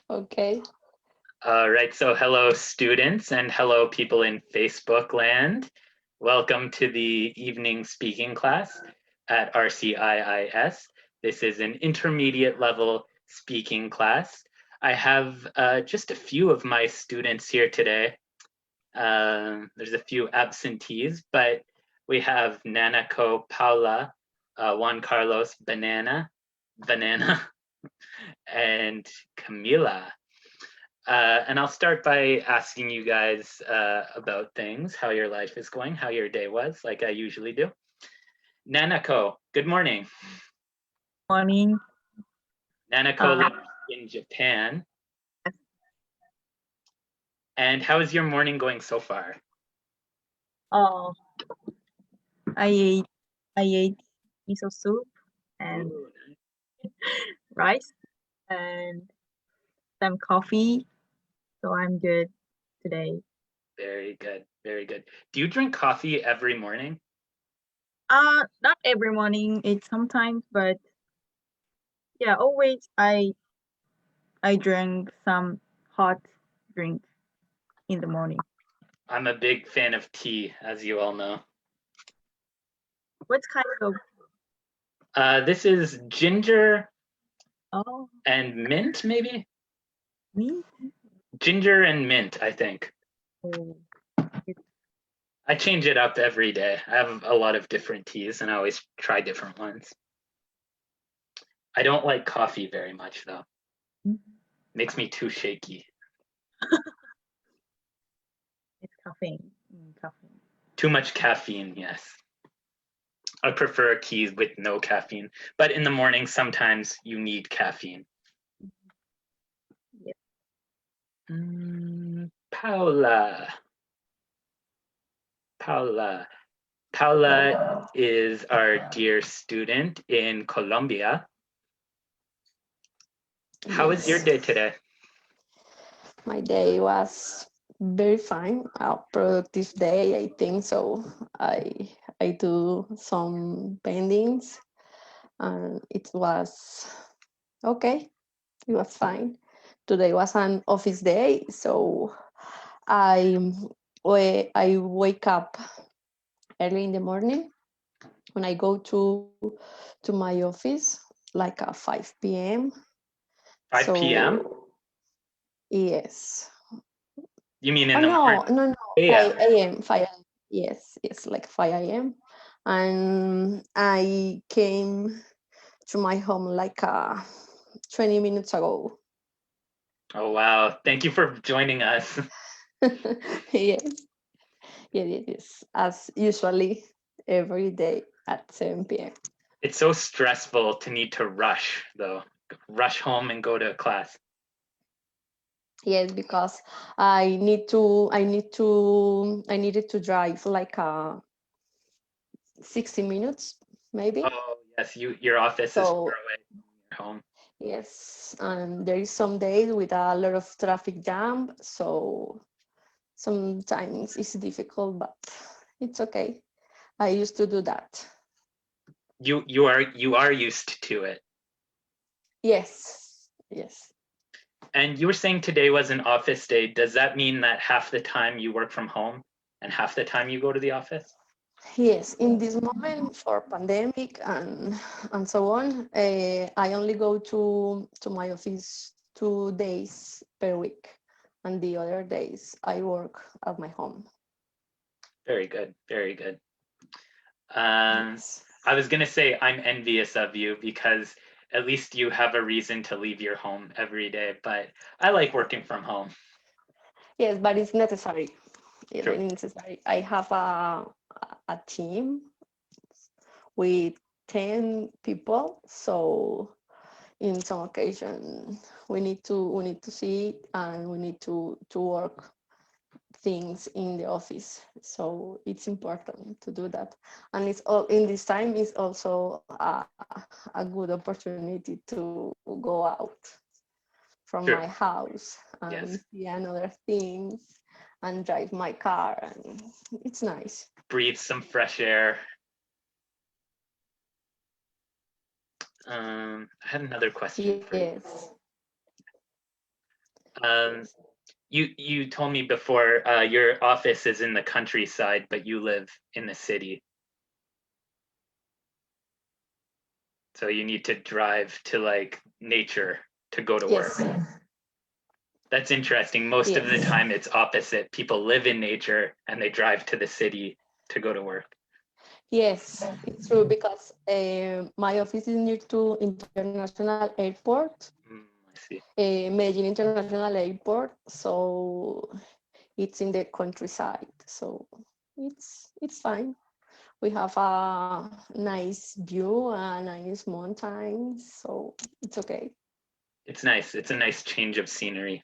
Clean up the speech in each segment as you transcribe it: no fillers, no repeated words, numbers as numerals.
Okay. All right, so hello students and hello people in Facebook land. Welcome to the evening speaking class at RCIIS. This is an intermediate level speaking class. I have just a few of my students here today. There's a few absentees, but we have Nanako, Paula, Juan Carlos, Banana, and Camila. And I'll start by asking you guys about things, how your life is going, how your day was, like I usually do. Nanako, good morning. Morning. Nanako lives in Japan. And how is your morning going so far? Oh, I ate miso soup and rice and some coffee, so I'm good today. Very good, very good. Do you drink coffee every morning? Not every morning. It's sometimes, but yeah, always I drink some hot drink in the morning. I'm a big fan of tea, as you all know. What kind of? This is ginger Oh, and mint, maybe? me? Ginger and mint, I think. Oh, I change it up every day. I have a lot of different teas and I always try different ones. I don't like coffee very much though. Makes me too shaky. it's caffeine. Caffeine. Too much caffeine, yes. I prefer teas with no caffeine, but in the morning, sometimes you need caffeine. Yeah. Paula. Paula is our dear student in Colombia. How was your day today? My day was very fine, a productive day, I think so. I do some paintings and it was okay. It was fine. Today was an office day, so I wake up early in the morning when I go to my office like at 5 p.m. 5 p.m.? Yes. You mean in the morning? No. 5 a.m. 5 a.m. Yes, like 5 a.m. And I came to my home like 20 minutes ago. Oh, wow. Thank you for joining us. Yes. Yeah, it is as usually every day at 7 p.m. It's so stressful to need to rush though. Rush home and go to class. Yes, because I needed to drive like 60 minutes maybe. Oh yes, your office is far away from your home. Yes, and there is some days with a lot of traffic jam, so sometimes it's difficult, but it's okay. I used to do that. You are used to it. Yes. And you were saying today was an office day. Does that mean that half the time you work from home and half the time you go to the office? Yes, in this moment for pandemic and so on, I only go to my office 2 days per week, and the other days I work at my home. Very good, very good. Yes. I was gonna say I'm envious of you because at least you have a reason to leave your home every day, but I like working from home. Yes, but it's necessary. It's True. necessary. I have a team with 10 people, so in some occasion we need to see and we need to work things in the office, so it's important to do that. And it's all in this time is also a good opportunity to go out from True. my house and Yes. see another things and drive my car, and it's nice. Breathe some fresh air. had another question for you. Yes. You told me before your office is in the countryside, but you live in the city. So you need to drive to like nature to go to work. Yes. That's interesting. Most of the Yes. time it's opposite. People live in nature and they drive to the city to go to work. Yes, it's true because my office is near to International Airport, I see. Medellin International Airport. So it's in the countryside. So it's fine. We have a nice view and nice mountains. So it's okay. It's nice. It's a nice change of scenery.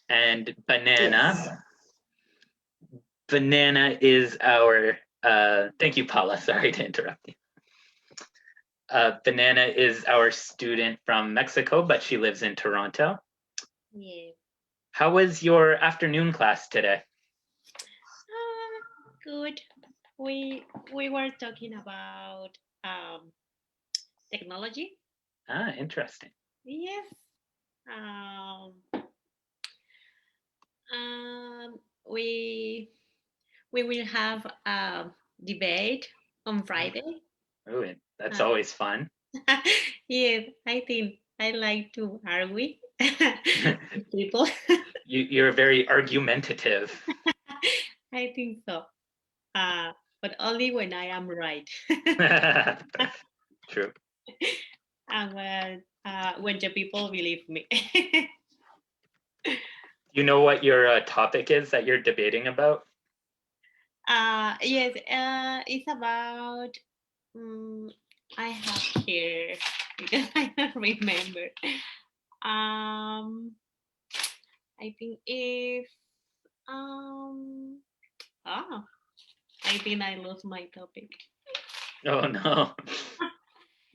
And Banana. Yes. Banana is our, thank you, Paula. Sorry to interrupt you. Banana is our student from Mexico, but she lives in Toronto. Yeah. How was your afternoon class today? Good. We were talking about technology. Ah, interesting. Yes. We will have a debate on Friday. Oh, that's always fun. Yes, I think I like to argue with people. You're very argumentative. I think so. But only when I am right. True. And when the people believe me. You know what your topic is that you're debating about? Yes, it's about, I have here because I don't remember. I think if, I think I lost my topic. Oh no.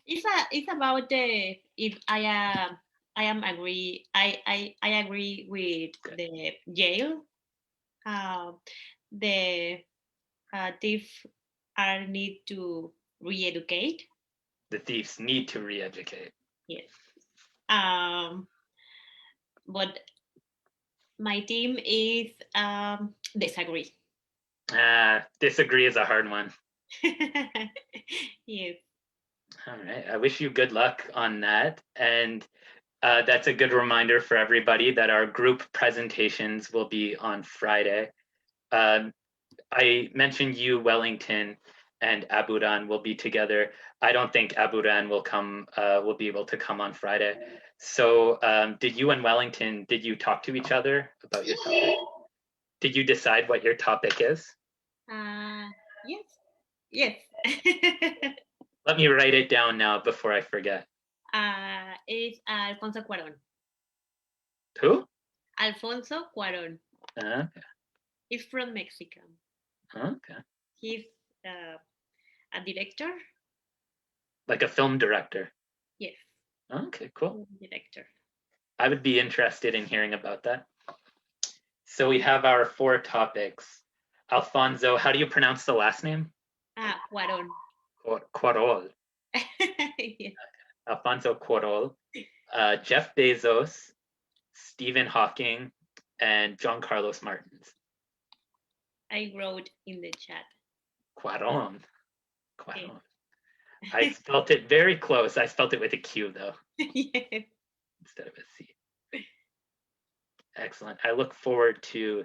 It's about the if I agree I agree with the jail. The thief are need to re-educate. The thieves need to re-educate. Yes. But my team is disagree. Disagree is a hard one. Yes. All right. I wish you good luck on that. And that's a good reminder for everybody that our group presentations will be on Friday. I mentioned you, Wellington, and Abudan will be together. I don't think Abudan will be able to come on Friday. So did you and Wellington, did you talk to each other about your topic? Did you decide what your topic is? Yes. Yes. Let me write it down now before I forget. It's Alfonso Cuarón. Who? Alfonso Cuarón. Okay. He's from Mexico. Okay. He's a director. Like a film director? Yes. Okay, cool. Director. I would be interested in hearing about that. So we have our 4 topics. Alfonso, how do you pronounce the last name? Cuarón. Cuarón. Yes. Alfonso Cuarón, Jeff Bezos, Stephen Hawking, and John Carlos Martins. I wrote in the chat. Cuarón. Cuarón. I spelt it very close. I spelt it with a Q though. Yes. Instead of a C. Excellent. I look forward to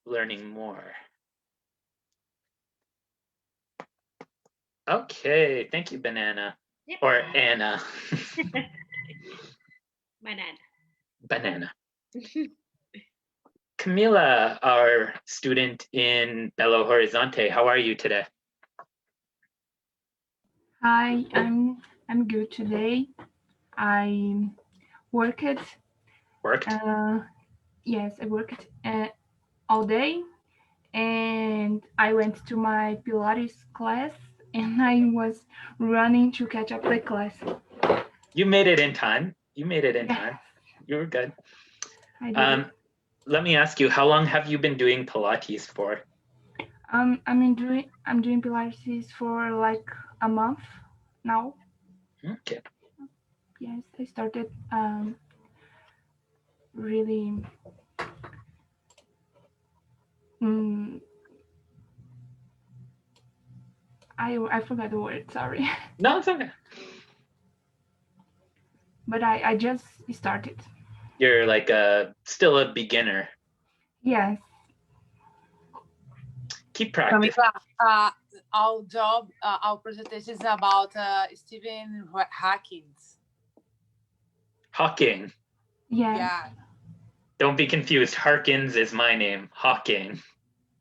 learning more. Okay, thank you, Banana. Yep. Or Anna. Banana. Banana. Camila, our student in Belo Horizonte, how are you today? Hi, I'm good today. I worked. Worked? Yes, I worked all day, and I went to my Pilates class, and I was running to catch up the class. You made it in time. You made it in Yes. time. You were good. I did. Let me ask you, how long have you been doing Pilates for? I'm doing Pilates for like a month now. Okay. Yes, I started really. Mm, I forgot the word. Sorry, No, it's okay. but I just started. You're like still a beginner. Yes. Keep practicing. Camila, our job, our presentation is about Stephen Hawking. Hawking. Yes. Yeah, Don't be confused. Harkins is my name. Hawking.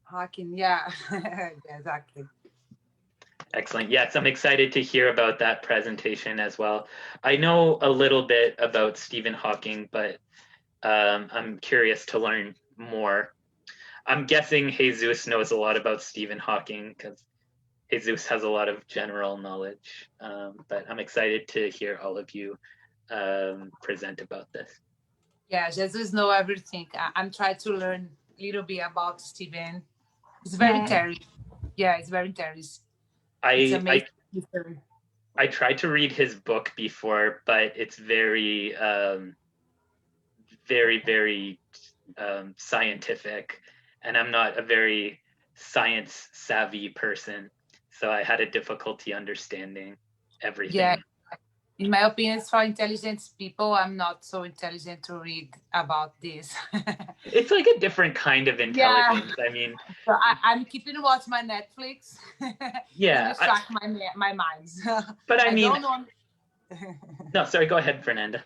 Hawking. Yeah, yeah, exactly. Excellent. Yes, I'm excited to hear about that presentation as well. I know a little bit about Stephen Hawking, but I'm curious to learn more. I'm guessing Jesus knows a lot about Stephen Hawking because Jesus has a lot of general knowledge. But I'm excited to hear all of you present about this. Yeah, Jesus know everything. I'm trying to learn a little bit about Stephen. It's very Yes. interesting. Yeah, it's very interesting. It's amazing. I tried to read his book before, but it's very, very scientific, and I'm not a very science savvy person, so I had a difficulty understanding everything. Yeah, in my opinion, it's for intelligent people. I'm not so intelligent to read about this. It's like a different kind of intelligence. I mean, So I'm keeping watch my Netflix. Yeah, to distract my mind. but I mean, don't want. no, sorry, go ahead, Fernanda.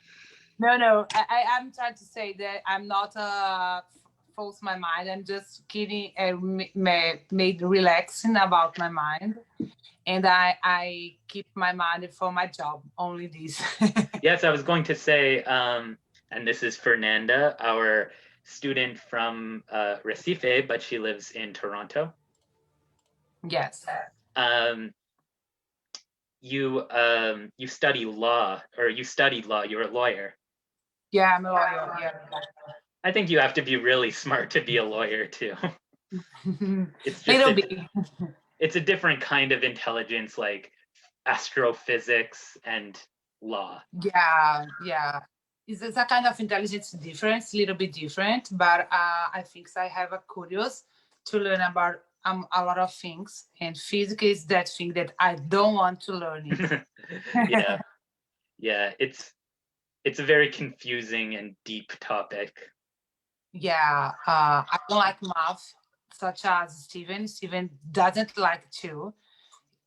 No, I'm trying to say that I'm not force my mind. I'm just kidding, made relaxing about my mind, and I keep my mind for my job. Only this. Yes, I was going to say, and this is Fernanda, our student from Recife, but she lives in Toronto. Yes. You study law, or you studied law. You're a lawyer. Yeah, I'm a lawyer. Yeah. I think you have to be really smart to be a lawyer too. It's just Little bit. It's a different kind of intelligence, like astrophysics and law. Yeah. It's a kind of intelligence difference, a little bit different, but I think I have a curious to learn about a lot of things, and physics is that thing that I don't want to learn it. Yeah, it's a very confusing and deep topic. Yeah, I don't like math, such as Steven. Steven doesn't like too.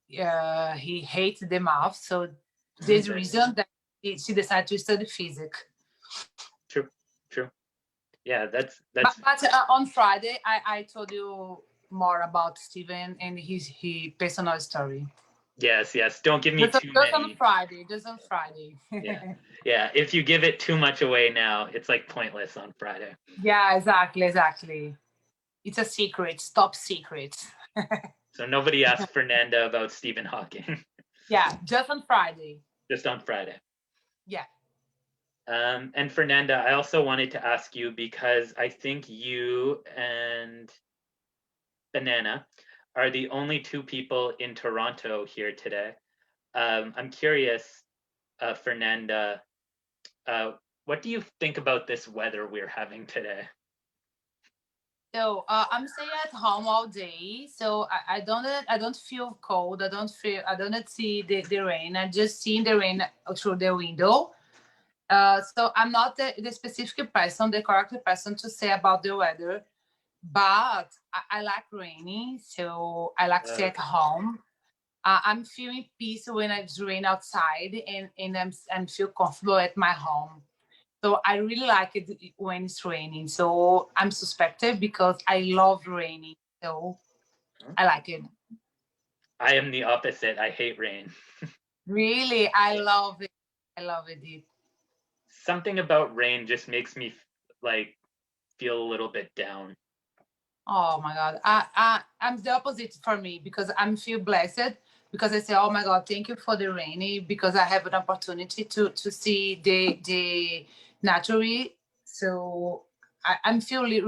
He hates the math, so there's a reason that she decided to study physics. True. Yeah, that's. But on Friday, I told you more about Steven and his personal story. Yes. Don't give me too many. Just on Friday. Yeah. If you give it too much away now, it's like pointless on Friday. Yeah, exactly. It's a secret, top secret. So nobody asked Fernanda about Stephen Hawking. Yeah, just on Friday. Just on Friday. Yeah. And Fernanda, I also wanted to ask you, because I think you and Banana are the only two people in Toronto here today. I'm curious, Fernanda, what do you think about this weather we're having today? So I'm staying at home all day, so I don't feel cold. I don't see the rain. I just see the rain through the window. So I'm not the specific person, the correct person to say about the weather, but I like raining, so I like to stay at home. I'm feeling peace when it's rain outside, and I'm feel comfortable at my home. So I really like it when it's raining. So I'm suspected because I love raining. So I like it. I am the opposite. I hate rain. Really, I love it. I love it. Something about rain just makes me like feel a little bit down. Oh my God. I'm the opposite for me because I'm feel blessed because I say, oh my God, thank you for the rainy because I have an opportunity to see the natural. So I'm feeling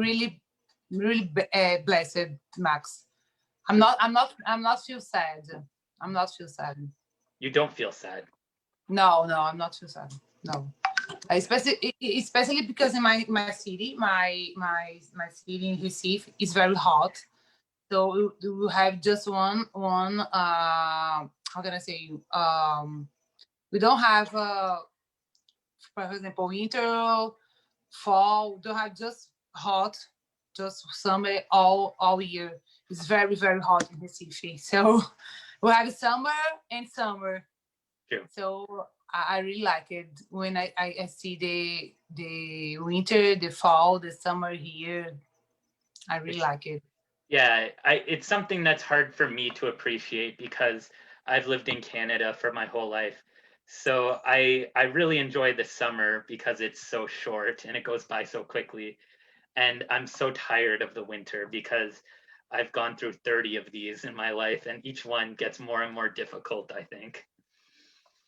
really blessed, Max. I'm not feel sad. I'm not feel sad. You don't feel sad. No, no, I'm not too sad. No, especially because in my city, my city in Recife is very hot. So we have just one. How can I say? We don't have for example, winter, fall. We don't have just hot, just summer all year. It's very very hot in Recife. So we have summer and summer. True. So I really like it when I see the winter, the fall, the summer here. I really like it. Yeah, it's something that's hard for me to appreciate because I've lived in Canada for my whole life. So I really enjoy the summer because it's so short and it goes by so quickly. And I'm so tired of the winter because I've gone through 30 of these in my life and each one gets more and more difficult, I think.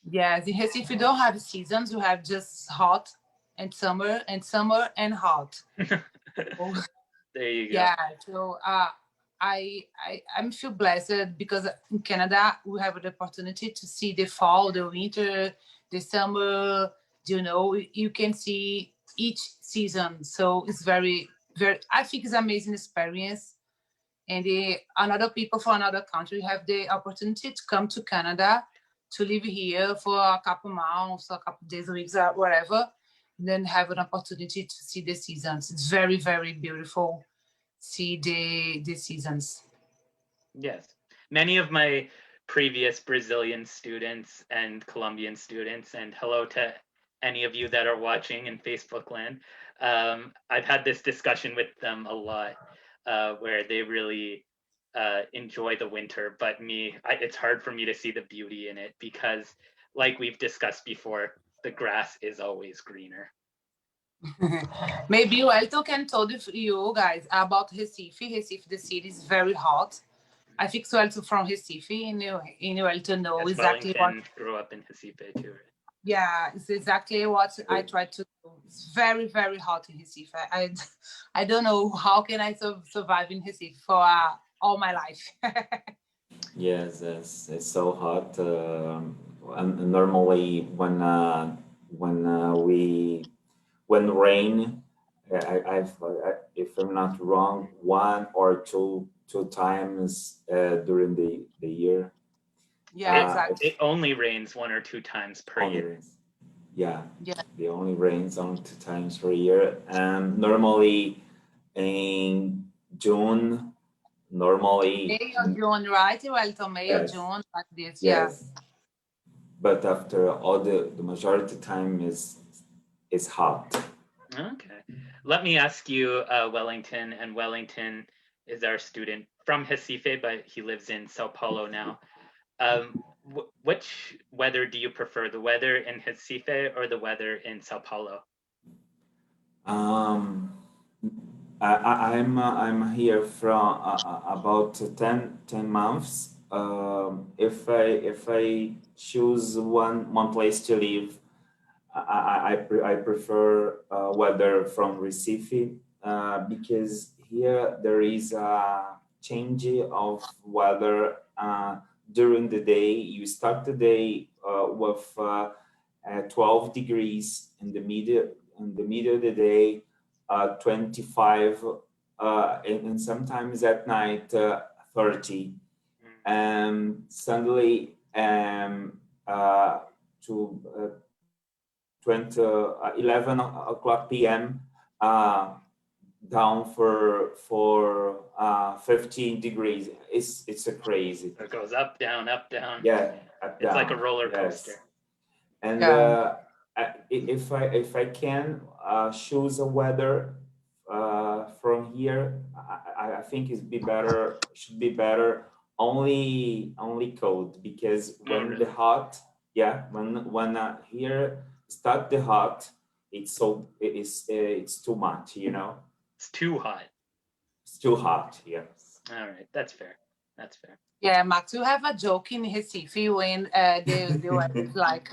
Yes, in Recife you don't have seasons. You have just hot and summer and hot. Oh, There you go. yeah. So I'm feel blessed because in Canada we have the opportunity to see the fall, the winter, the summer. You know, you can see each season. So it's very very. I think it's amazing experience. And another people from another country have the opportunity to come to Canada to live here for a couple months, a couple days, weeks, or whatever, and then have an opportunity to see the seasons. It's very, very beautiful. See the seasons. Yes. Many of my previous Brazilian students and Colombian students, and hello to any of you that are watching in Facebook land, I've had this discussion with them a lot where they really enjoy the winter, but it's hard for me to see the beauty in it because, like we've discussed before, the grass is always greener. Maybe Welton can tell you guys about Recife. Recife, the city is very hot. I think Welton from Recife, and Welton know Yes, exactly Wellington what. grew up in Recife too, right? Yeah, it's exactly what I try to do. It's very, very hot in Recife. I don't know how can I survive in Recife for all my life. Yes, it's so hot. And normally when when rain, if I'm not wrong, one or two times during the year. Yeah, exactly. It only rains 1 or 2 times per Only year. rains. Yeah, Yeah. it only rains on 2 times per year, and normally in June, normally May or June, right? Welton, May or yes, June, like this. Yeah. yes. But after all the majority time is hot. Okay. Let me ask you, Wellington, and Wellington is our student from Recife, but he lives in Sao Paulo now. Which weather do you prefer, the weather in Recife or the weather in Sao Paulo? Um, I'm here from about 10 months. If I choose one place to live, I prefer weather from Recife because here there is a change of weather during the day. You start the day with 12 degrees in the middle of the day, 25, and sometimes at night 30, and suddenly to 20, 11 o'clock p.m. Down for 15 degrees. It's a crazy. It goes up, down, up, down. Yeah, up, It's down. like a roller Yes. coaster. And Yeah. if I can choose a weather from here, I think should be better only cold, because when really? the hot, yeah, when here start the hot, it's too much, you know. It's too hot. It's too hot. Yes. All right, that's fair. That's fair. Yeah, Max, you have a joke in Recife when the weather is like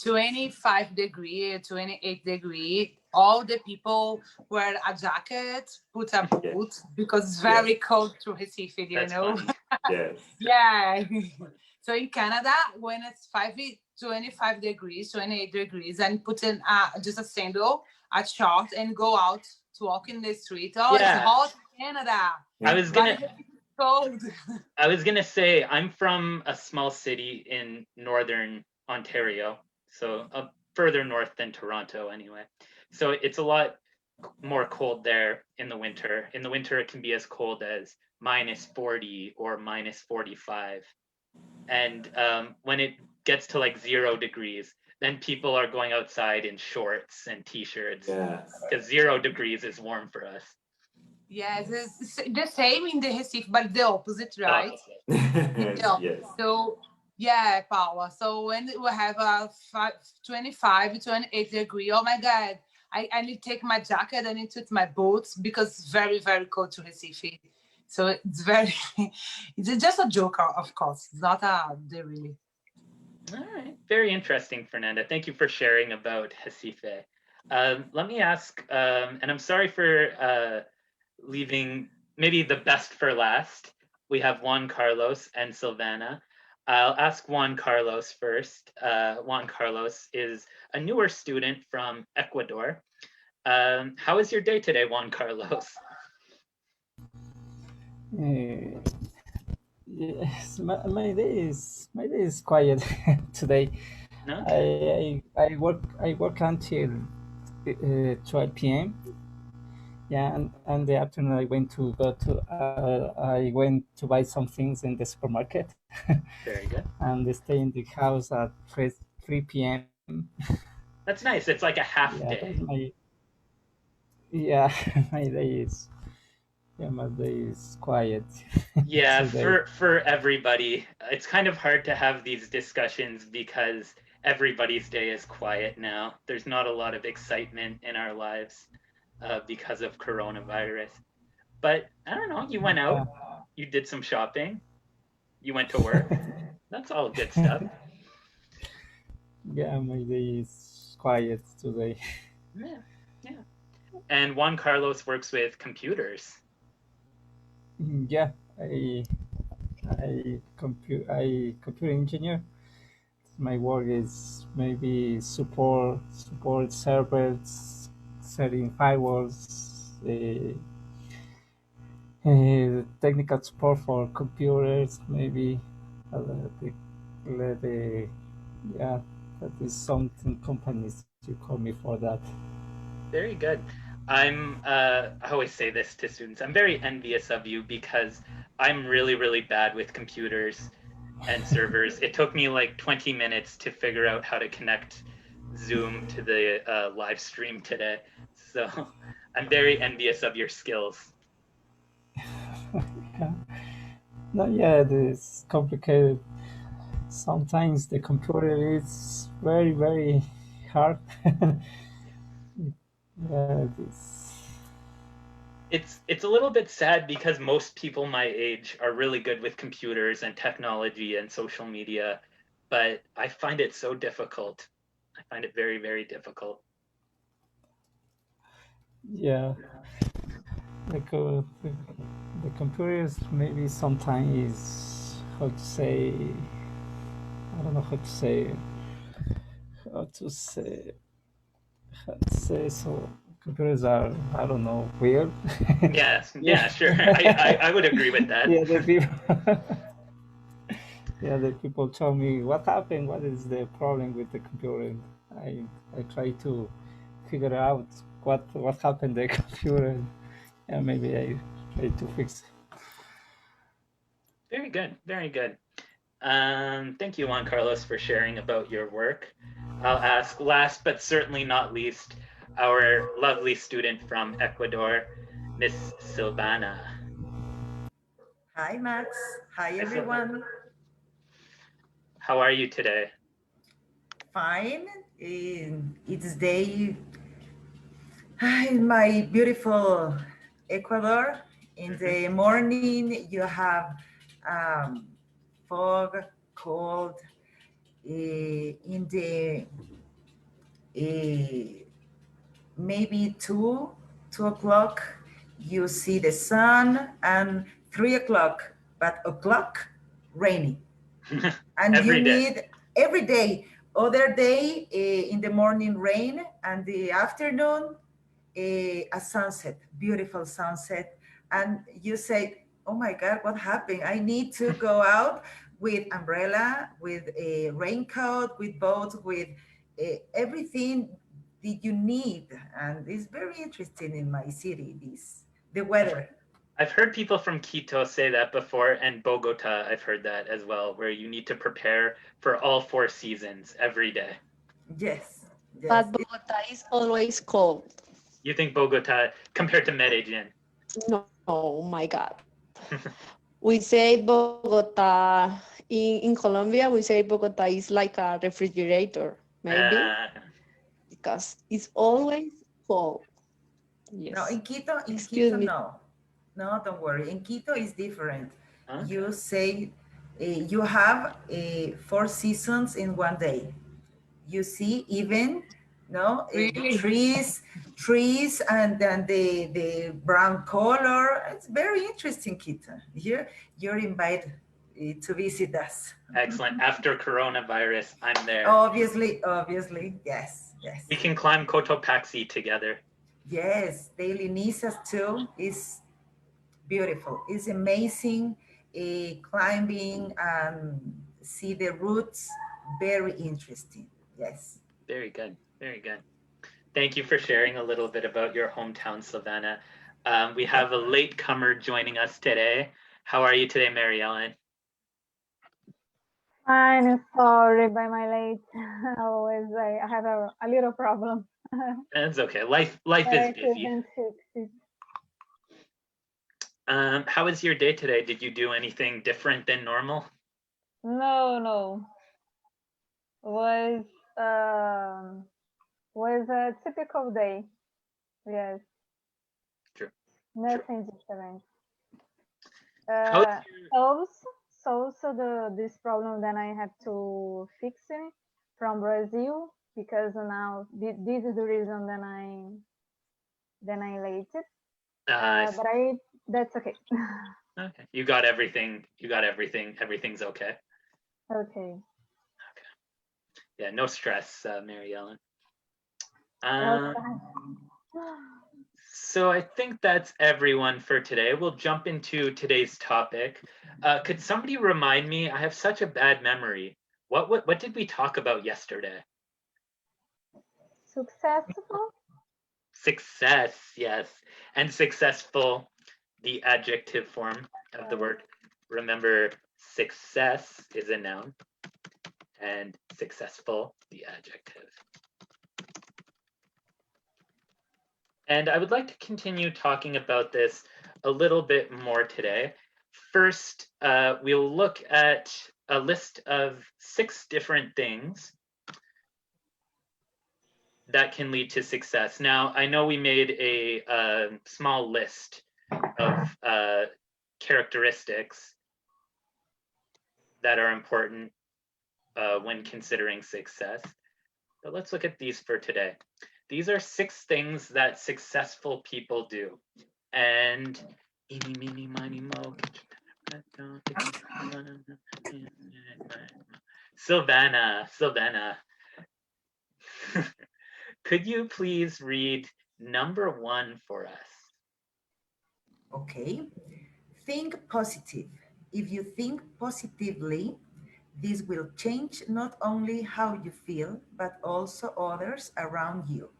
25 degree, 28 degree. All the people wear a jacket, put a boot, because it's very cold to Recife, you That's know? funny. Yes. Yeah. So in Canada, when it's 25 degrees, 28 degrees, and put in just a sandal, a short, and go out to walk in the street. Oh, Yeah. it's hot in Canada. I was But gonna it's cold. I was gonna say I'm from a small city in northern Ontario, so further north than Toronto anyway. So it's a lot more cold there in the winter. In the winter, it can be as cold as -40 or -45. And when it gets to like 0 degrees, then people are going outside in shorts and t-shirts Yes. because 0 degrees is warm for us. Yes, it's the same in the Recife, but the opposite, right? Yes. So, yeah, Paula. So when we have a 25, 28 degree, oh my God, I need to take my jacket, I need to put my boots because it's very, very cold to Recife. So it's very, it's just a joke, of course. It's not they really. All right, very interesting, Fernanda. Thank you for sharing about Recife. Let me ask, and I'm sorry for leaving maybe the best for last. We have Juan Carlos and Silvana. I'll ask Juan Carlos first. Juan Carlos is a newer student from Ecuador. How is your day today, Juan Carlos? Yes, my day is quiet today. Okay. I work until 12 p.m. Yeah, and the afternoon I went to buy some things in the supermarket. Very good. And stay in the house at 3 p.m. That's nice. It's like a half Yeah, day. that's my my day is quiet. Yeah, today. for everybody. It's kind of hard to have these discussions because everybody's day is quiet now. There's not a lot of excitement in our lives because of coronavirus. But I don't know, you went out, you did some shopping, you went to work. That's all good stuff. Yeah, my day is quiet today. Yeah, yeah. And Juan Carlos works with computers. Yeah, computer engineer. My work is maybe support servers, setting firewalls, technical support for computers, maybe yeah, that is something companies you call me for that. Very good. I always say this to students, I'm very envious of you because I'm really, really bad with computers and servers. It took me like 20 minutes to figure out how to connect Zoom to the live stream today. So I'm very envious of your skills. Yeah. No, yeah, it is complicated. Sometimes the computer is very, very hard. Yeah, It's a little bit sad because most people my age are really good with computers and technology and social media, but I find it so difficult. I find it very, very difficult. yeah. The computers maybe sometimes is how to say. I don't know how to say. How to say. How to say so. Computers are, I don't know, weird. Yes, yeah, sure. I would agree with that. Yeah, the people. Yeah, the people tell me what happened, what is the problem with the computer. I try to figure out what happened to the computer. Yeah, maybe I try to fix it. Very good, very good. Thank you, Juan Carlos, for sharing about your work. I'll ask last but certainly not least, our lovely student from Ecuador, Miss Silvana. Hi, Max. Hi, everyone. How are you today? Fine. It's day in my beautiful Ecuador. In the morning, you have fog, cold. In the maybe 2 o'clock, you see the sun, and 3 o'clock, but o'clock, rainy. And Every you day. need every day, Other day, in the morning rain, and the afternoon, a sunset, beautiful sunset. And you say, oh my God, what happened? I need to go out with umbrella, with a raincoat, with boats, with everything that you need. And it's very interesting in my city, the weather. I've heard people from Quito say that before, and Bogota, I've heard that as well, where you need to prepare for all 4 seasons every day. Yes, yes. But Bogota is always cold. You think Bogota, compared to Medellin? No, oh my God. We say Bogota, in Colombia, we say Bogota is like a refrigerator, maybe, because it's always cold. Yes. No, in Quito, Excuse me. No, don't worry. In Quito is different. Okay. You say you have 4 seasons in one day. You see even the trees, and then the brown color. It's very interesting, Quito. You're invited to visit us. Excellent. After coronavirus, I'm there. Obviously, yes. We can climb Cotopaxi together. Yes, the Linisas too is beautiful. It's amazing climbing and see the roots. Very interesting. Yes. Very good. Very good. Thank you for sharing a little bit about your hometown, Savannah. We have a latecomer joining us today. How are you today, Mary Ellen? I'm sorry by my late. Always, I have a little problem. That's okay. Life is busy. How was your day today? Did you do anything different than normal? No. Was a typical day. Yes. True. Nothing different. Also this problem that I have to fix it from Brazil, because now this is the reason that I late. But that's okay. Okay. You got everything. Everything's okay. Okay. Yeah, no stress, Mary Ellen. So I think that's everyone for today. We'll jump into today's topic. Could somebody remind me? I have such a bad memory. What did we talk about yesterday? Successful? Success, yes. And successful, the adjective form of the word. Remember, success is a noun and successful, the adjective. And I would like to continue talking about this a little bit more today. First, we'll look at a list of 6 different things that can lead to success. Now, I know we made a small list of characteristics that are important when considering success, but let's look at these for today. These are 6 things that successful people do. And eeny, meeny, miny, mo. Savannah. Could you please read number 1 for us? Okay. Think positive. If you think positively, this will change not only how you feel, but also others around you.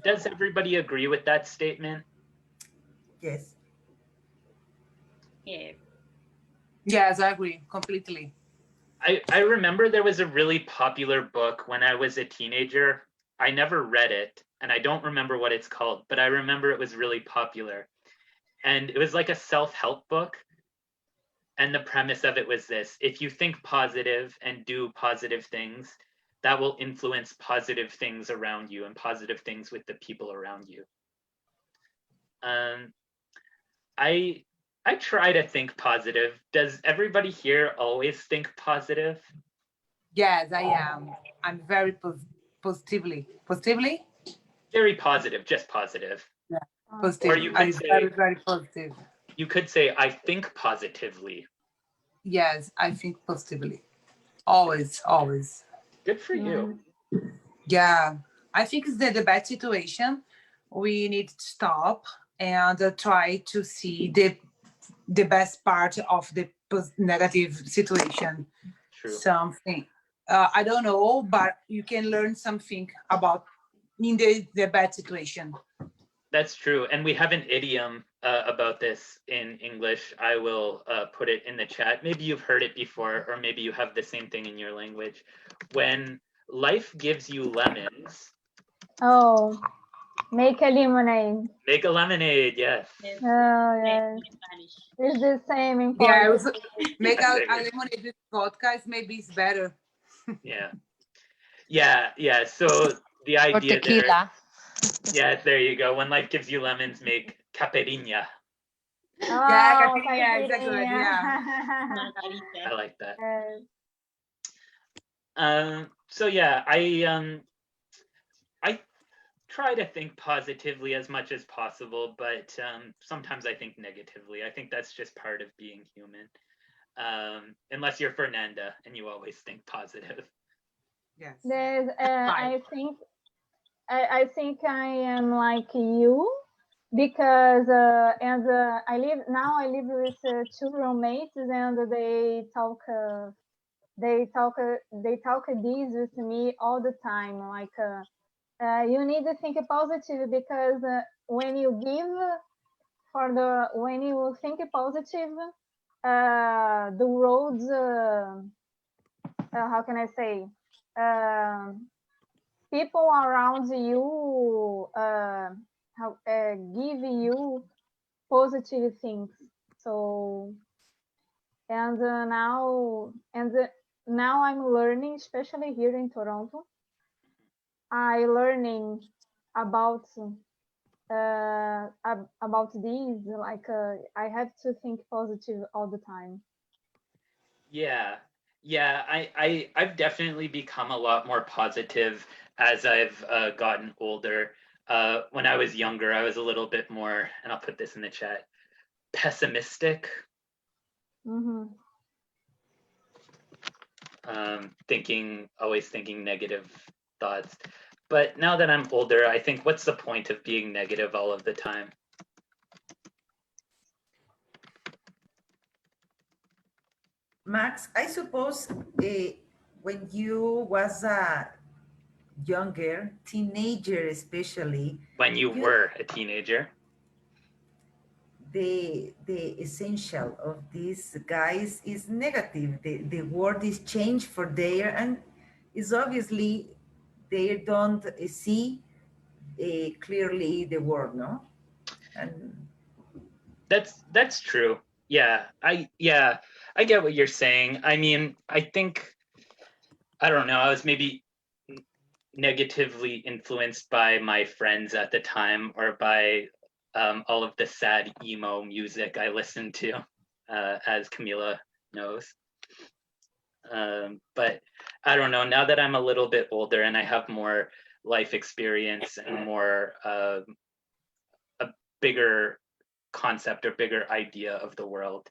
Does everybody agree with that statement? Yes. Yeah. Yes, I agree completely. I remember there was a really popular book when I was a teenager. I never read it, and I don't remember what it's called, but I remember it was really popular. And it was like a self-help book. And the premise of it was this: if you think positive and do positive things, that will influence positive things around you and positive things with the people around you. I try to think positive. Does everybody here always think positive? Yes, I am. I'm very positively. Very positive, just positive. Yeah, positive. Or you could say, very positive. You could say, I think positively. Yes, I think positively. Always. Good for you. Yeah, I think it's the bad situation. We need to stop and try to see the best part of the negative situation. True. Something I don't know, but you can learn something about in the bad situation. That's true. And we have an idiom about this in English. I will put it in the chat. Maybe you've heard it before, or maybe you have the same thing in your language. When life gives you lemons. Oh, make a lemonade. Make a lemonade, yes. Oh, yes. It's the same in Yeah, Portuguese. make a lemonade with vodka, maybe it's better. Yeah. Yeah. So the idea there. Yeah, there you go. When life gives you lemons, make caipirinha. Oh, Yeah, caipirinha is a good, yeah. I like that. Yes. So yeah, I try to think positively as much as possible, but sometimes I think negatively. I think that's just part of being human. Unless you're Fernanda and you always think positive. Yes. There's, I think I am like you because I live with two roommates and they talk this with me all the time. Like you need to think positive because when you think positive, the roads. How can I say? People around you give you positive things. So now I'm learning, especially here in Toronto. I learning about these. Like I have to think positive all the time. Yeah. I've definitely become a lot more positive as I've gotten older. When I was younger, I was a little bit more, and I'll put this in the chat, pessimistic. Mm-hmm. Always thinking negative thoughts. But now that I'm older, I think, what's the point of being negative all of the time? Max, I suppose when you was a younger teenager, especially when you were a teenager, the essential of these guys is negative. The word is changed for there, and is obviously they don't see clearly the word, no? And that's true. I get what you're saying. I mean, I think, I don't know, I was maybe negatively influenced by my friends at the time, or by all of the sad emo music I listened to, as Camila knows. But I don't know, now that I'm a little bit older and I have more life experience and more a bigger concept or bigger idea of the world,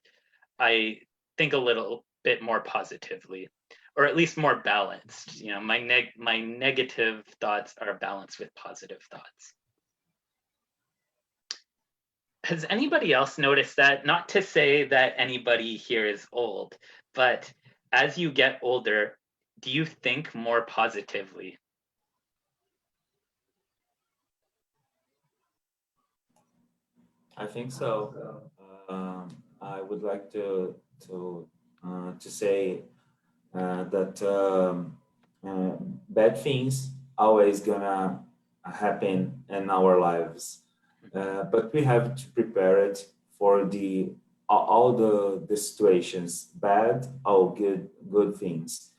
I think a little bit more positively, or at least more balanced. You know, my negative thoughts are balanced with positive thoughts. Has anybody else noticed that? Not to say that anybody here is old, but as you get older, do you think more positively? I think so. I would like to say that bad things always gonna happen in our lives, but we have to prepare it for all the situations, bad or good things.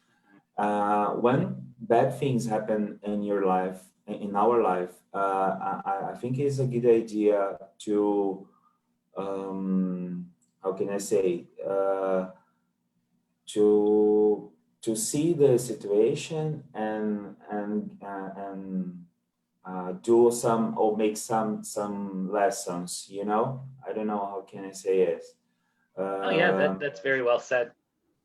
When bad things happen in your life, in our life, I think it's a good idea to how can I say, to see the situation and do some or make some lessons. You know, I don't know how can I say it. Oh yeah, that's very well said.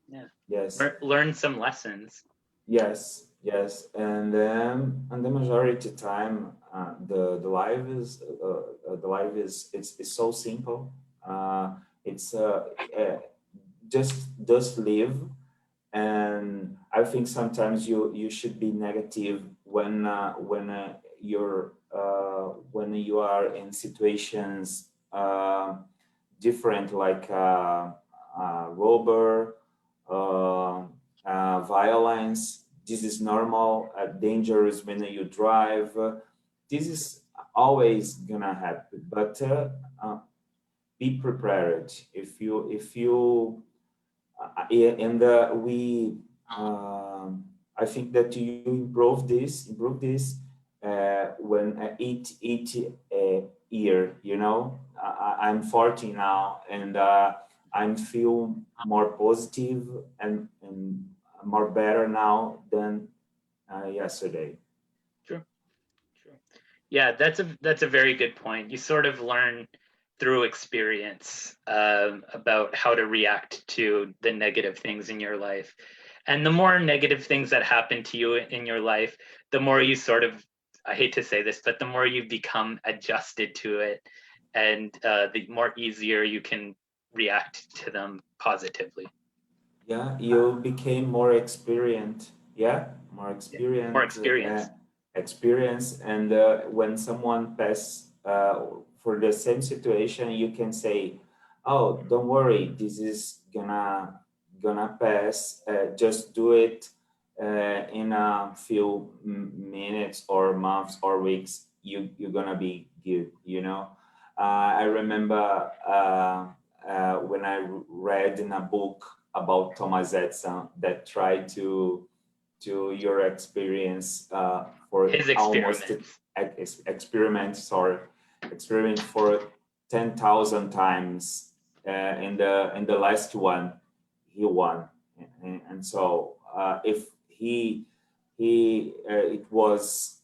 Yeah. Yes. Learn some lessons. Yes, Yes, and the majority of time, the life is it's so simple. It's just live, and I think sometimes you should be negative when you are in situations different, like robber, uh, violence. This is normal. Dangerous when you drive. This is always gonna happen. But be prepared. Yeah, and I think that you improve this when each year. You know, I'm 40 now, and I'm feel more positive and more better now than yesterday. True. True. Yeah, that's a very good point. You sort of learn through experience about how to react to the negative things in your life. And the more negative things that happen to you in your life, the more you sort of, I hate to say this, but the more you become adjusted to it, and the more easier you can react to them positively. Yeah, you became more experienced. Yeah, more More experienced. experience. Experience, and when someone pass for the same situation, you can say, "Oh, don't worry, this is gonna pass. Just do it in a few minutes or months or weeks. You're gonna be good." You know, I remember when I read in a book about Thomas Edison that tried to your experience for His almost experiment for 10,000 times. In the last one, he won, and so if he was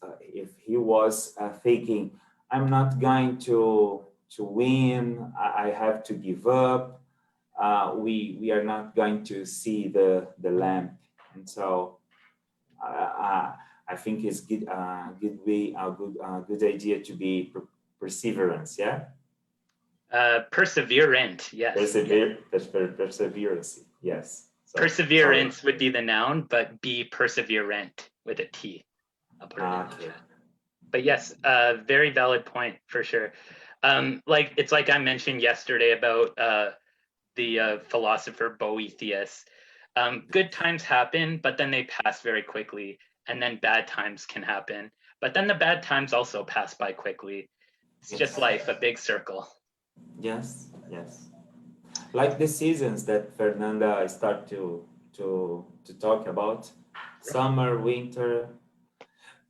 thinking, I'm not going to win, I have to give up. We are not going to see the lamp, and so I think it's good way a good idea to be perseverance. Yeah. Perseverant, yes. Perseverance, yes. So, perseverance would be the noun, but be perseverant with a T. I'll put it in the chat. But yes, very valid point for sure. Like it's like I mentioned yesterday about the philosopher Boethius. Good times happen, but then they pass very quickly, and then bad times can happen, but then the bad times also pass by quickly. It's just life, a big circle. Yes, yes. Like the seasons that Fernanda start to talk about, summer, winter.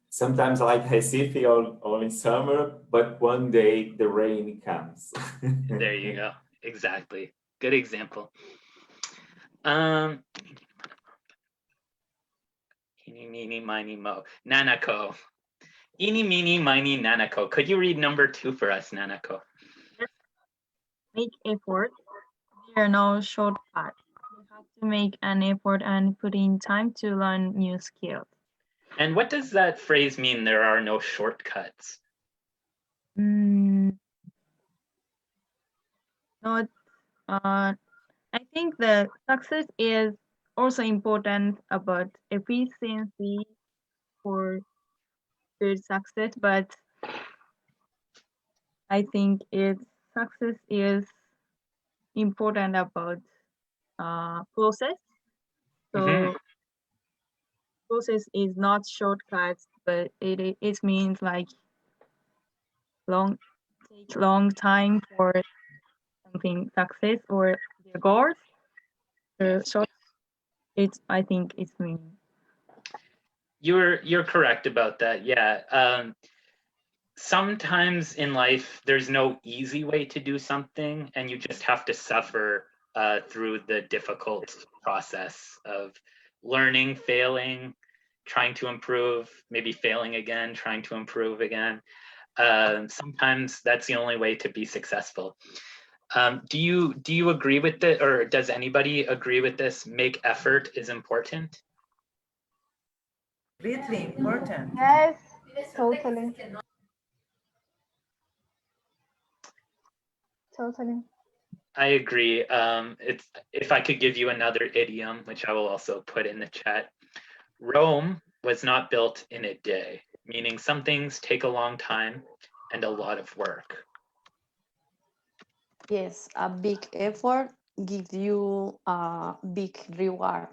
Sometimes like Recife only summer, but one day the rain comes. There you go. Exactly. Good example. Eeny, meeny, miny, mo. Nanako. Eeny, meeny, miny, Nanako. Could you read number 2 for us, Nanako? Make effort. There are no shortcuts. You have to make an effort and put in time to learn new skills. And what does that phrase mean, there are no shortcuts? Not, I think the success is also important about efficiency for good success, but I think success is important about process. So process is not shortcuts, but it means like take long time for something success or their goals. So I think it's meaning. You're correct about that. Yeah. Sometimes in life there's no easy way to do something, and you just have to suffer through the difficult process of learning, failing, trying to improve, maybe failing again, trying to improve again. Sometimes that's the only way to be successful. Do you agree with it, or does anybody agree with this? Make effort is important. Really important. Yes, totally. Totally. I agree. It's if I could give you another idiom, which I will also put in the chat. Rome was not built in a day, meaning some things take a long time and a lot of work. Yes, a big effort gives you a big reward.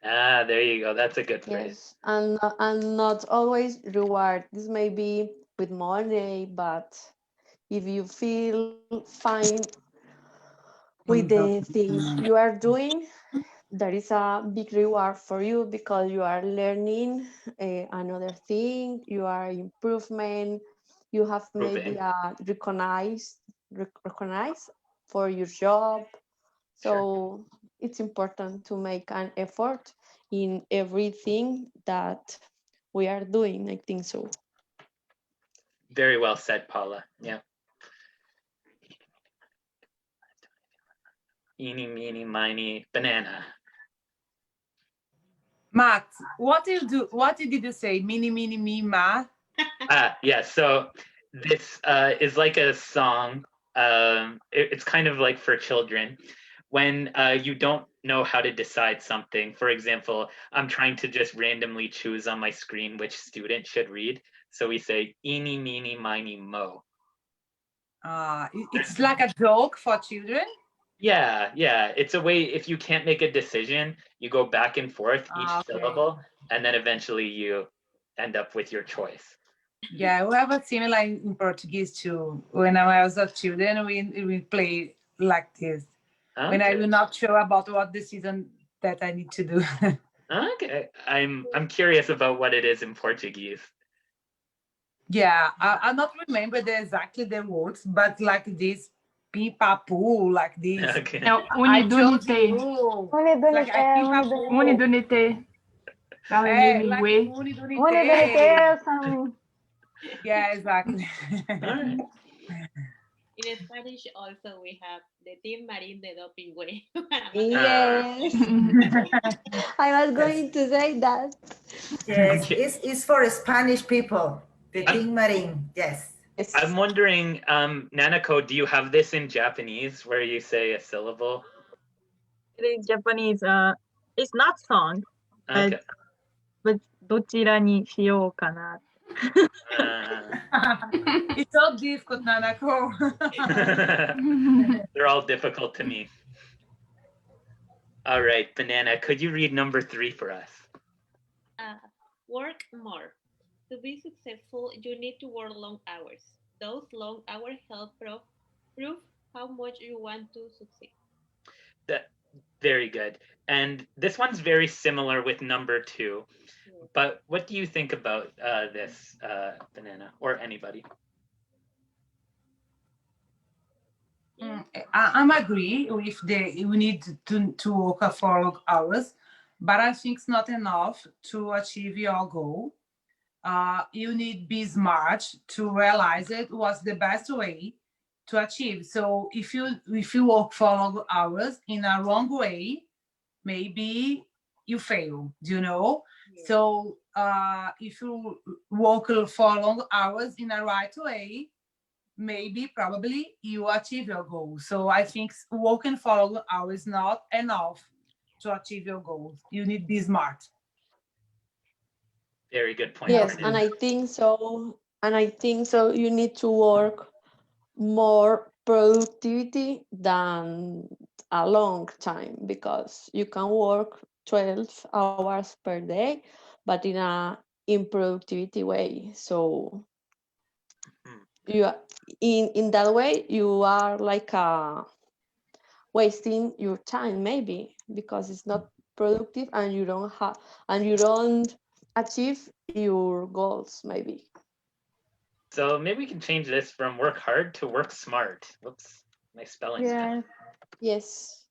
Ah, there you go. That's a good phrase. Yes, and not always reward. This may be with money, but if you feel fine with the things you are doing, there is a big reward for you because you are learning another thing, you are improvement, you have maybe a recognized for your job. So it's important to make an effort in everything that we are doing. I think so. Very well said, Paula. Yeah. Eeny, meeny, miny, banana. Matt, what did you say? Mini, mini, me, ma? Yeah. So this is like a song. It's kind of like for children. When you don't know how to decide something, for example, I'm trying to just randomly choose on my screen which student should read. So we say, eeny, meeny, miny, mo. It's like a joke for children? Yeah. It's a way, if you can't make a decision, you go back and forth each syllable, and then eventually you end up with your choice. Yeah, we have a similar in Portuguese too. When I was a children, we play like this. Okay. When I will not sure about what decision that I need to do. Okay. I'm curious about what it is in Portuguese. Yeah, I not remember exactly the words, but like this pipapu, like this. Okay. É unidunité. Unidunité. Like Unidunité. Yeah, exactly. In Spanish also we have the Team Marín de Dopingüe. Yes. I was going to say that. Yes, it's for Spanish people. The Team Marín, yes. I'm wondering, Nanako, do you have this in Japanese where you say a syllable? In Japanese, it's not song, Okay. but どちらにしようかな。It's so difficult, Nanako. They're all difficult to me. All right, Banana, could you read number 3 for us? Work more. To be successful, you need to work long hours. Those long hours help prove how much you want to succeed. Very good. And this one's very similar with number 2. But what do you think about this, Banana, or anybody? I'm agree with we need to work for long hours, but I think it's not enough to achieve your goal. You need to be smart to realize it was the best way to achieve. So if you work for long hours in a wrong way, maybe you fail. Do you know? Yeah. So if you work for long hours in a right way, maybe probably you achieve your goal. So I think working for long hours is not enough to achieve your goals. You need to be smart. Very good point. Yes, and I think so. And I think so. You need to work more productivity than a long time because you can work 12 hours per day, but in a improductivity way. So you are, in that way you are like wasting your time maybe because it's not productive and you don't achieve your goals maybe. So maybe we can change this from work hard to work smart. Whoops, my spelling's bad. Yes,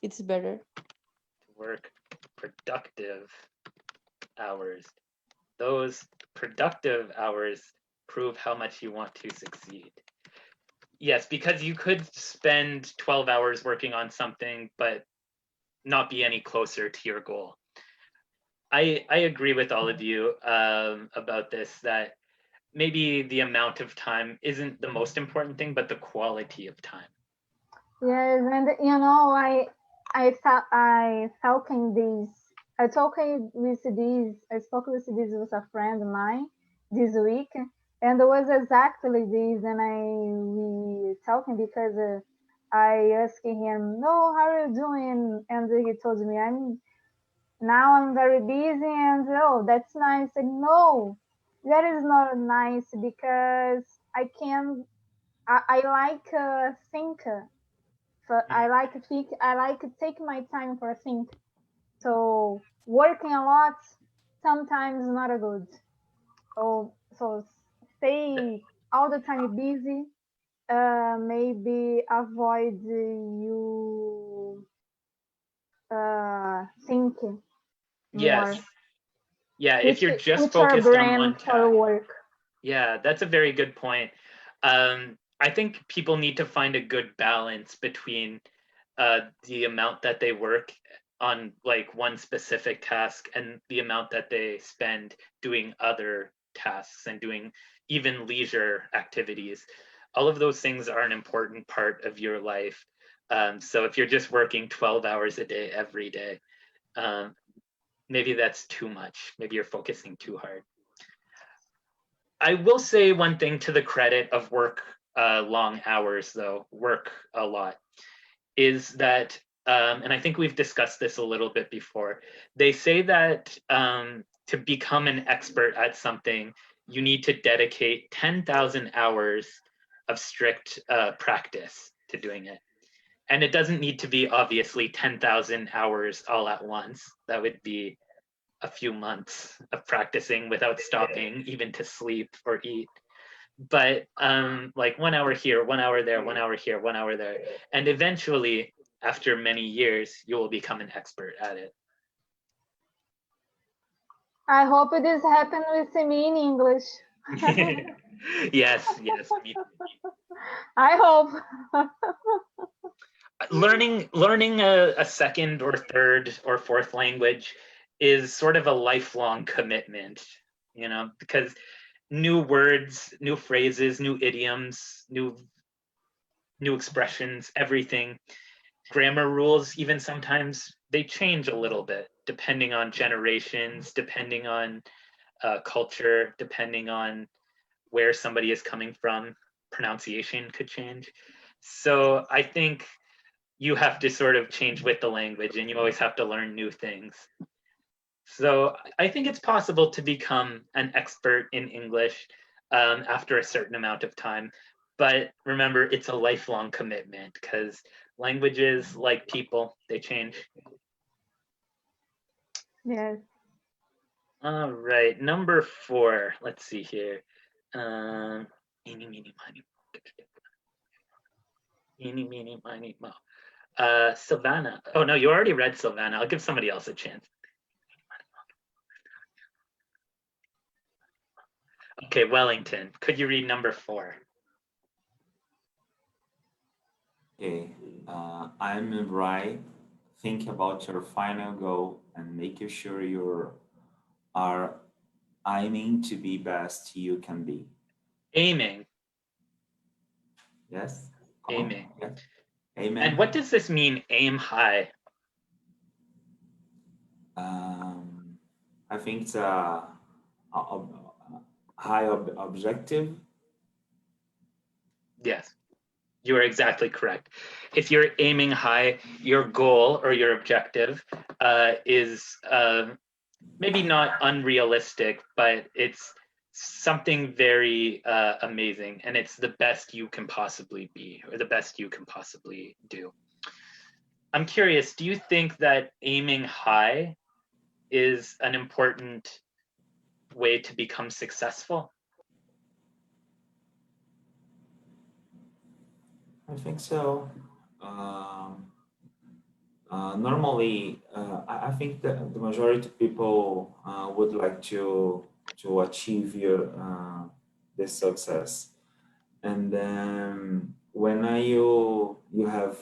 it's better. Work productive hours. Those productive hours prove how much you want to succeed. Yes, because you could spend 12 hours working on something, but not be any closer to your goal. I agree with all of you about this, that maybe the amount of time isn't the most important thing, but the quality of time. Yes, and you know, I spoke with this with a friend of mine this week, and it was exactly this, and we talking because I asked him, no, how are you doing? And he told me, I'm very busy, and oh, that's nice. And no, that is not nice because I like think. So I like to think. I like to take my time for think. So working a lot sometimes not a good. So stay all the time busy. Maybe avoid you thinking more. Yes. Yeah, if you're just Which are focused on brain one for task. work. Yeah, that's a very good point. I think people need to find a good balance between the amount that they work on like one specific task and the amount that they spend doing other tasks and doing even leisure activities. All of those things are an important part of your life. So if you're just working 12 hours a day every day, maybe that's too much. Maybe you're focusing too hard. I will say one thing to the credit of work long hours, though, work a lot, is that, and I think we've discussed this a little bit before, they say that to become an expert at something, you need to dedicate 10,000 hours of strict practice to doing it. And it doesn't need to be obviously 10,000 hours all at once. That would be a few months of practicing without stopping even to sleep or eat. But like 1 hour here, 1 hour there, 1 hour here, 1 hour there. And eventually, after many years, you will become an expert at it. I hope this happens with me in English. Yes, yes. I hope. Learning a second or third or fourth language is sort of a lifelong commitment, you know, because new words, new phrases, new idioms, new expressions, everything, grammar rules, even sometimes they change a little bit depending on generations, depending on culture, depending on where somebody is coming from. Pronunciation could change. So I think you have to sort of change with the language, and you always have to learn new things. So I think it's possible to become an expert in English after a certain amount of time. But remember, it's a lifelong commitment because languages, like people, they change. Yes. All right, number 4. Let's see here. Eeny, meeny, miny, eeny, meeny, miny, mo. Savannah. Oh no, you already read Savannah. I'll give somebody else a chance. Okay, Wellington, could you read number 4? Okay, I'm right. Think about your final goal and make sure you are aiming to be best you can be. Aiming. Yes. Aiming. Yeah. Amen. And what does this mean, aim high? I think it's a high objective. Yes, you are exactly correct. If you're aiming high, your goal or your objective is maybe not unrealistic, but it's something very amazing, and it's the best you can possibly be, or the best you can possibly do. I'm curious, do you think that aiming high is an important way to become successful? I think so. Normally, I think that the majority of people would like to achieve this success, and then when you have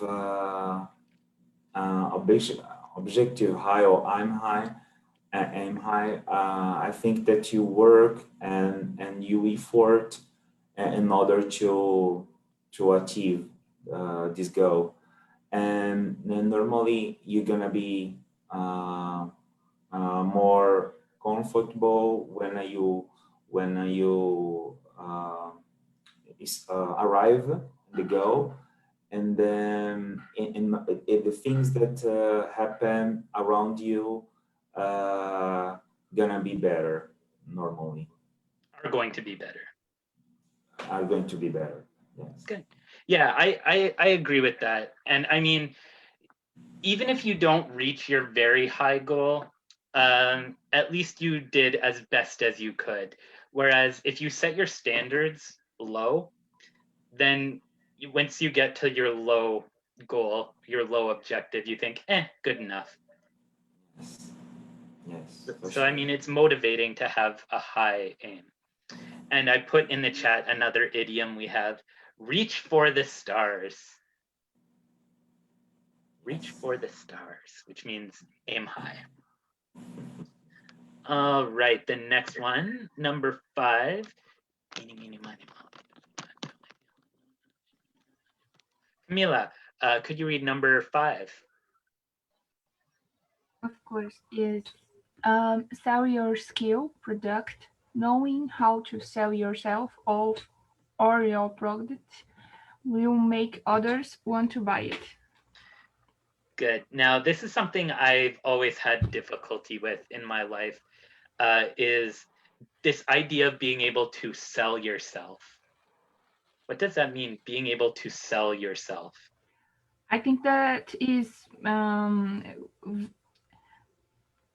objective high or I'm high, aim high. I think that you work and you effort in order to achieve this goal. And then normally you're gonna be more comfortable when you arrive at the goal, and then in the things that happen around you gonna be better normally. Are going to be better. Are going to be better. Yes. Good. Yeah, I agree with that. And I mean, even if you don't reach your very high goal, at least you did as best as you could. Whereas if you set your standards low, then once you get to your low goal, your low objective, you think, good enough. Yes. So I mean, it's motivating to have a high aim. And I put in the chat another idiom we have: reach for the stars. Reach for the stars, which means aim high. All right, the next one, number 5. Camila, could you read number 5? Of course, is sell your skill, product, knowing how to sell yourself or your product will make others want to buy it. Good. Now, this is something I've always had difficulty with in my life, is this idea of being able to sell yourself. What does that mean, being able to sell yourself? I think that is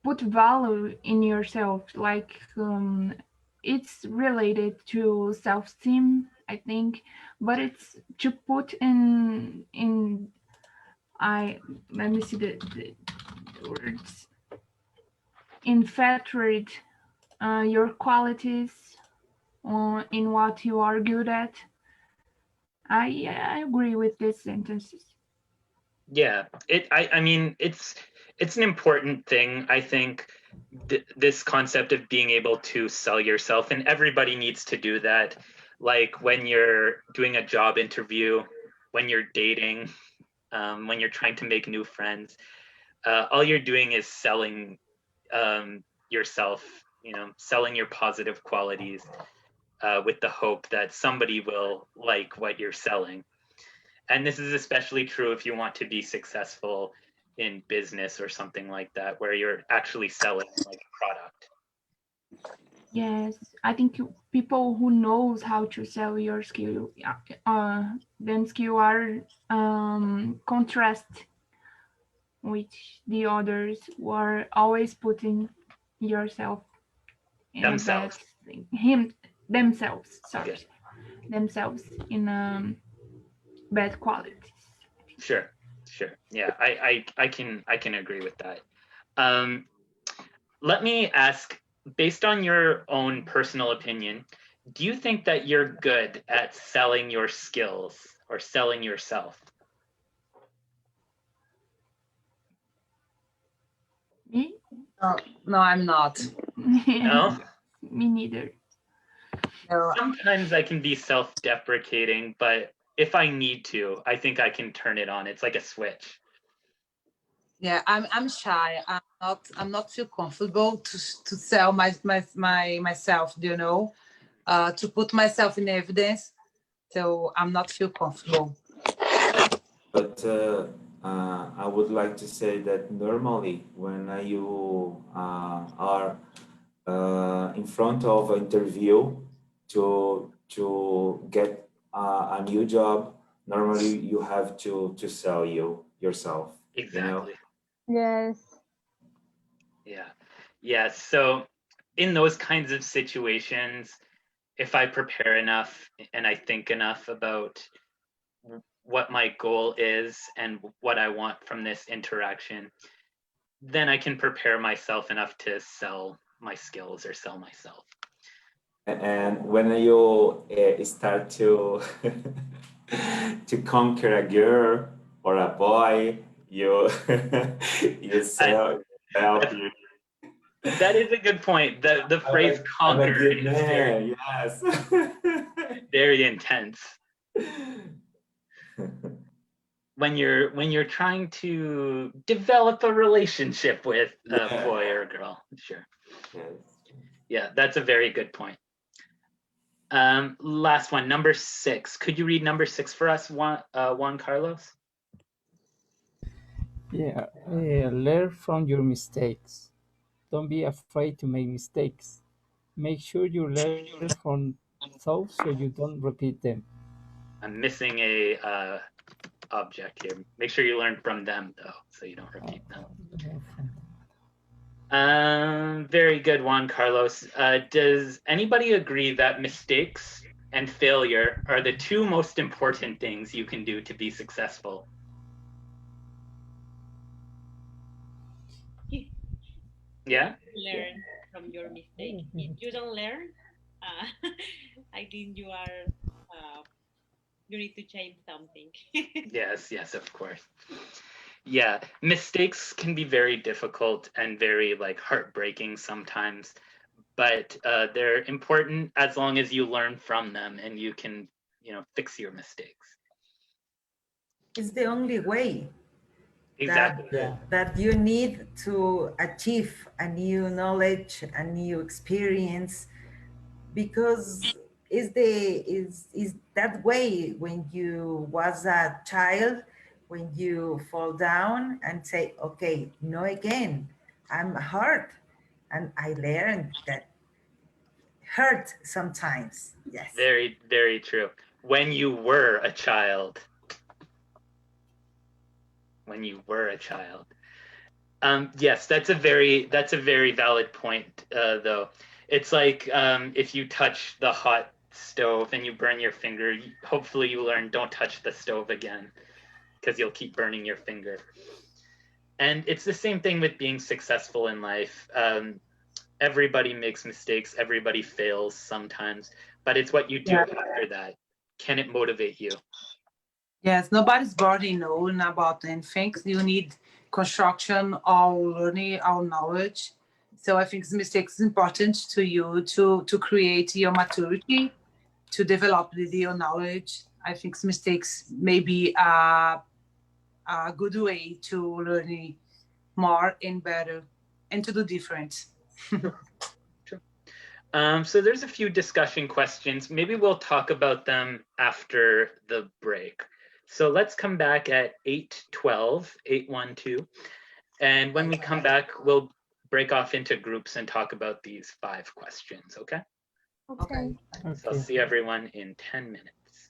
put value in yourself, like it's related to self-esteem, I think, but it's to put in let me see the words, infiltrate your qualities in what you are good at. I agree with these sentences. Yeah, I mean, it's an important thing. I think this concept of being able to sell yourself, and everybody needs to do that. Like when you're doing a job interview, when you're dating, when you're trying to make new friends, all you're doing is selling yourself, selling your positive qualities with the hope that somebody will like what you're selling. And this is especially true if you want to be successful in business or something like that, where you're actually selling like a product. Yes, I think people who knows how to sell your skill, then skill are contrast with the others who are always putting yourself in themselves. Themselves in bad qualities. Sure. Yeah, I can agree with that. Let me ask, based on your own personal opinion, do you think that you're good at selling your skills or selling yourself? Me? No, I'm not. No? Me neither. No. Sometimes I can be self-deprecating, but if I need to, I think I can turn it on. It's like a switch. Yeah, I'm shy. I'm not feel comfortable to sell myself, to put myself in evidence. So I'm not feel comfortable. But I would like to say that normally when you are in front of an interview to get a new job, normally you have to sell yourself. Exactly. Yes. Yeah. So in those kinds of situations, if I prepare enough and I think enough about what my goal is and what I want from this interaction, then I can prepare myself enough to sell my skills or sell myself. And when you start to to conquer a girl or a boy, you you sell you. That is a good point. The phrase I'm a conquer good is very, man, yes. very intense. When you're trying to develop a relationship with a boy or a girl, sure. Yes. Yeah, that's a very good point. Last one, number 6. Could you read number 6 for us, Juan Carlos? Yeah, learn from your mistakes. Don't be afraid to make mistakes. Make sure you learn from those so you don't repeat them. I'm missing a object here. Make sure you learn from them, though, so you don't repeat them. Very good, Juan Carlos. Does anybody agree that mistakes and failure are the 2 most important things you can do to be successful? Yeah? Learn from your mistake. If you don't learn, I think you need to change something. Yes, of course. Yeah, mistakes can be very difficult and very heartbreaking sometimes, but they're important as long as you learn from them and you can, fix your mistakes. It's the only way Exactly. that you need to achieve a new knowledge, a new experience, because is that way when you was a child, when you fall down and say, okay, no again, I'm hurt, and I learned that hurt sometimes. Yes. Very, very true. When you were a child. When you were a child. Yes, that's a very valid point, though. It's like if you touch the hot stove and you burn your finger, hopefully you learn don't touch the stove again, because you'll keep burning your finger. And it's the same thing with being successful in life. Everybody makes mistakes, everybody fails sometimes, but it's what you do after that. Can it motivate you? Yes, nobody's born known about anything. You need construction or learning or knowledge. So I think mistakes is important to you to create your maturity, to develop your knowledge. I think mistakes may be a good way to learn more and better and to do different. True. So there's a few discussion questions. Maybe we'll talk about them after the break. So let's come back at 8:12, 8:12. And when we come back, we'll break off into groups and talk about these 5 questions, okay? Okay. So I'll see everyone in 10 minutes.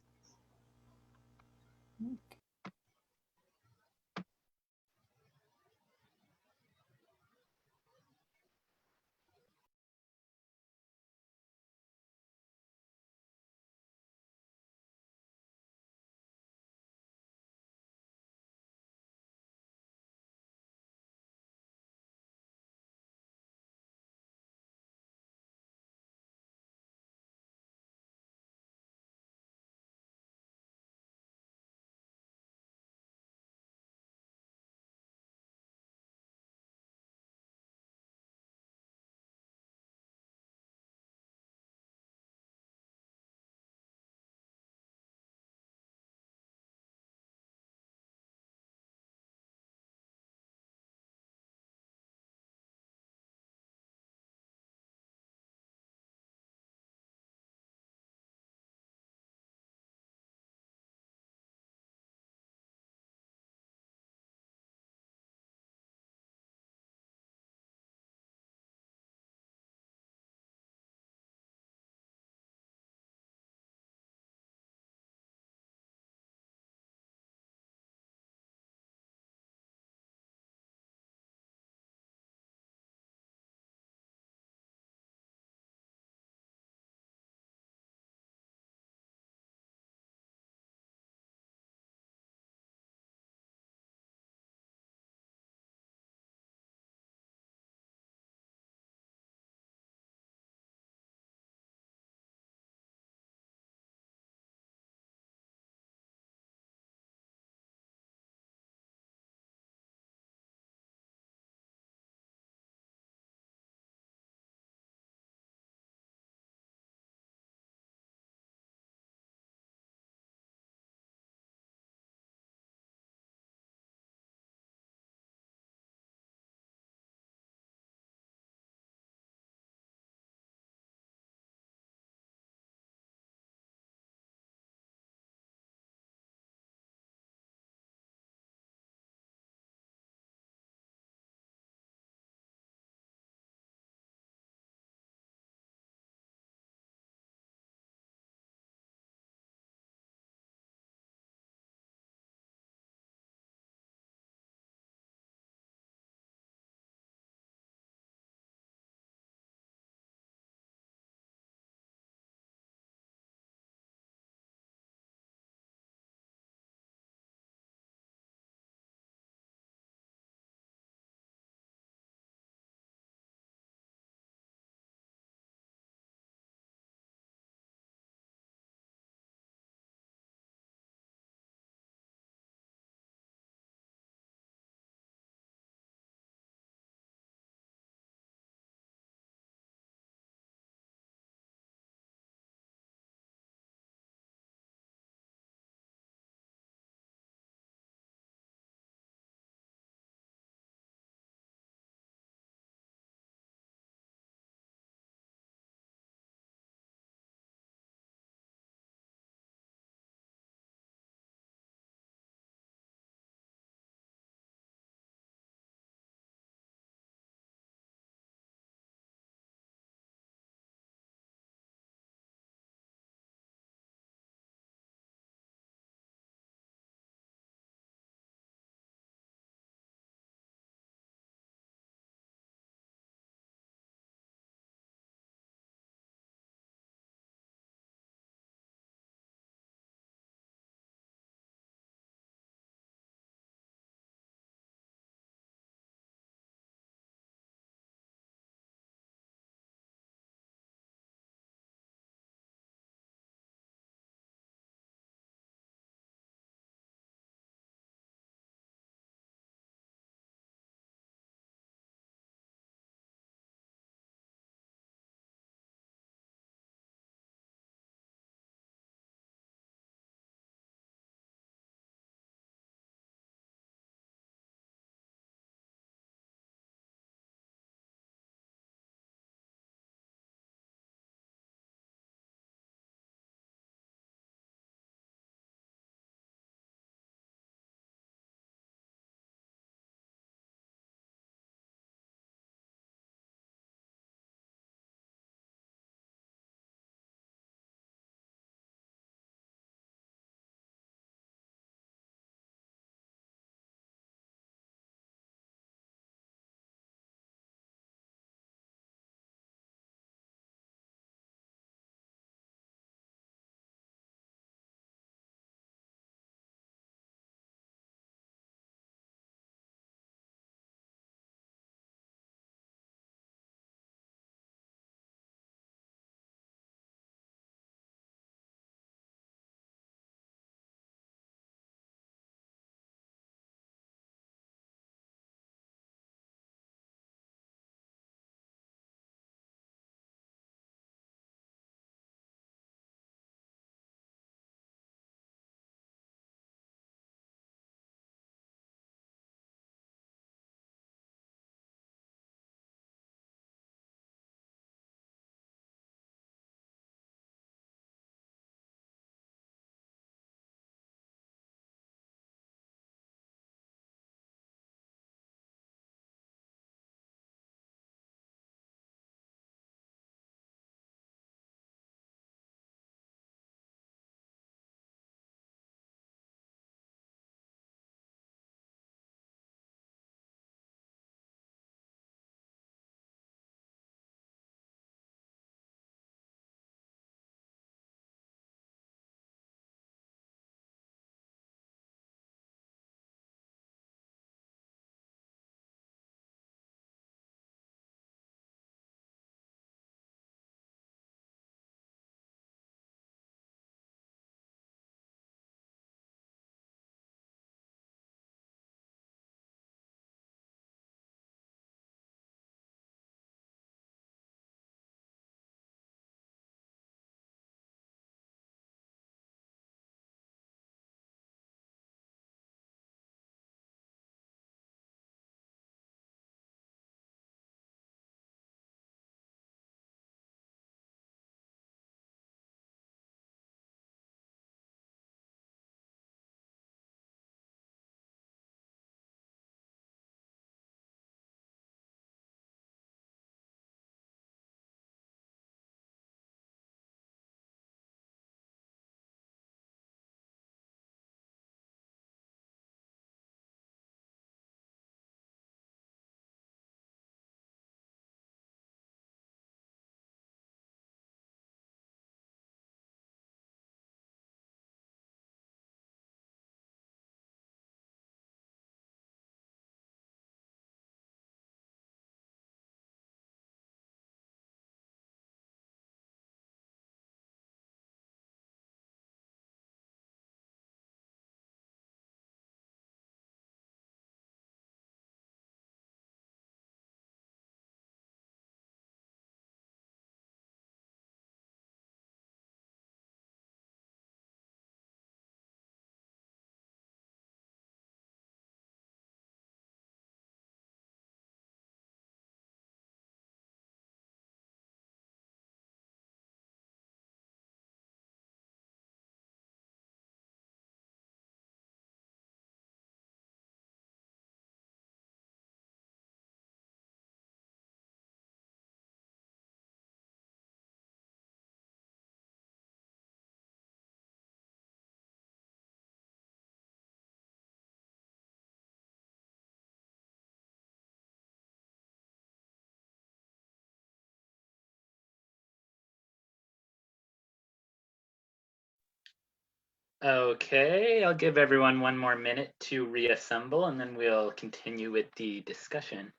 Okay, I'll give everyone one more minute to reassemble and then we'll continue with the discussion.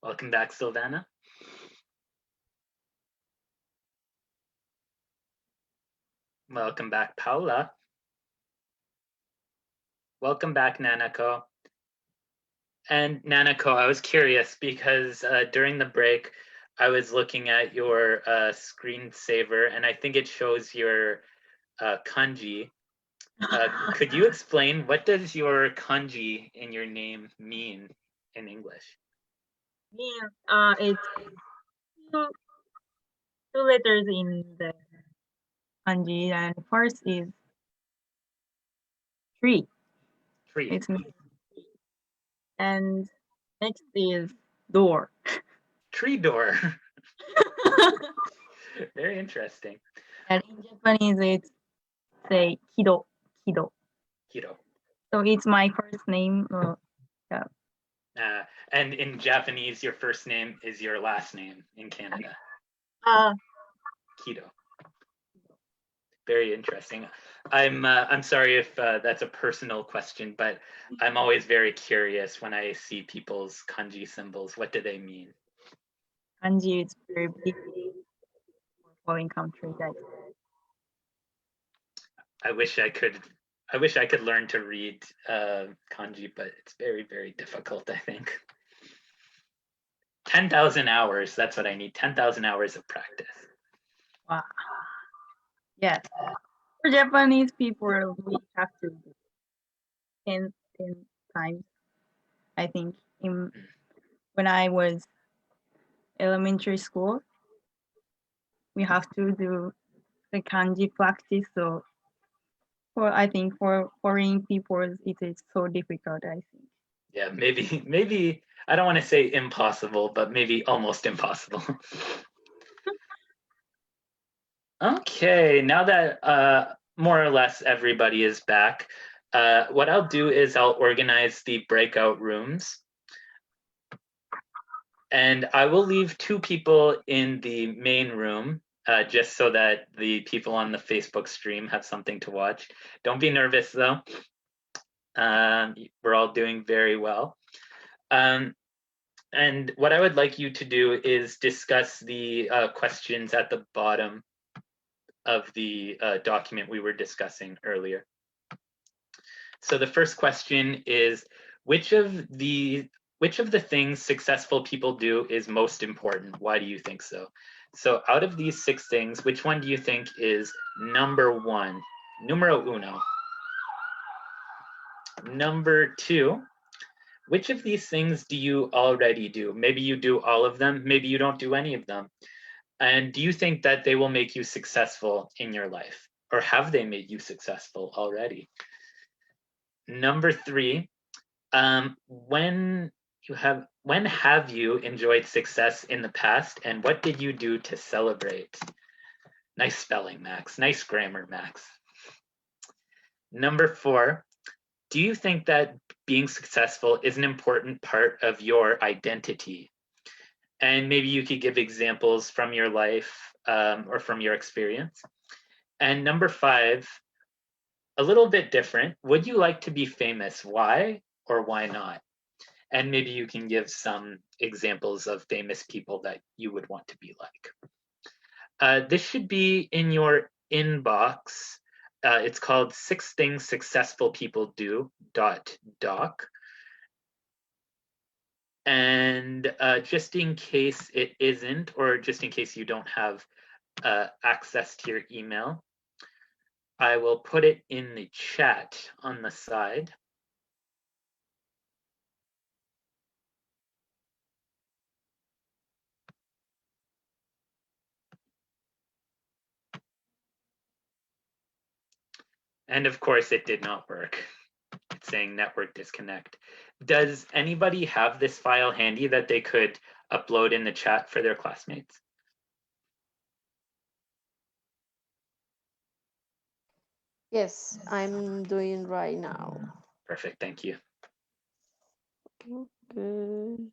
Welcome back, Silvana. Welcome back, Paula. Welcome back, Nanako. And Nanako, I was curious because during the break, I was looking at your screensaver and I think it shows your kanji. Could you explain what does your kanji in your name mean in English? Yeah, it's two letters in the kanji, and first is tree. Tree. It's me. And next is door. Tree door. Very interesting. And in Japanese, it's say kido. Kido. So it's my first name. Yeah. And in Japanese, your first name is your last name in Canada. Kido. Very interesting. I'm sorry if that's a personal question, but I'm always very curious when I see people's kanji symbols. What do they mean? Kanji is very big for foreign country. I wish I could learn to read kanji, but it's very, very difficult, I think. 10,000 hours, that's what I need. 10,000 hours of practice. Wow. Yes. For Japanese people, we have to do 10 times, I think. When I was elementary school, we have to do the kanji practice. So I think for foreign people, it is so difficult, I think. Yeah, maybe I don't want to say impossible, but maybe almost impossible. Okay, now that more or less everybody is back, what I'll do is I'll organize the breakout rooms. And I will leave 2 people in the main room, just so that the people on the Facebook stream have something to watch. Don't be nervous though. We're all doing very well. And what I would like you to do is discuss the questions at the bottom of the document we were discussing earlier. So the first question is, which of the things successful people do is most important? Why do you think so? So out of these 6 things, which one do you think is number 1, numero uno? Number 2, which of these things do you already do? Maybe you do all of them, maybe you don't do any of them. And do you think that they will make you successful in your life? Or have they made you successful already? Number 3, when have you enjoyed success in the past, and what did you do to celebrate? Nice spelling, Max. Nice grammar, Max. Number 4, do you think that being successful is an important part of your identity? And maybe you could give examples from your life or from your experience. And number 5, a little bit different. Would you like to be famous? Why or why not? And maybe you can give some examples of famous people that you would want to be like. This should be in your inbox. It's called 6 Things Successful People Do .doc. And just in case it isn't, or just in case you don't have access to your email, I will put it in the chat on the side. And of course, it did not work. It's saying network disconnect. Does anybody have this file handy that they could upload in the chat for their classmates? Yes, I'm doing right now. Perfect, thank you. Okay.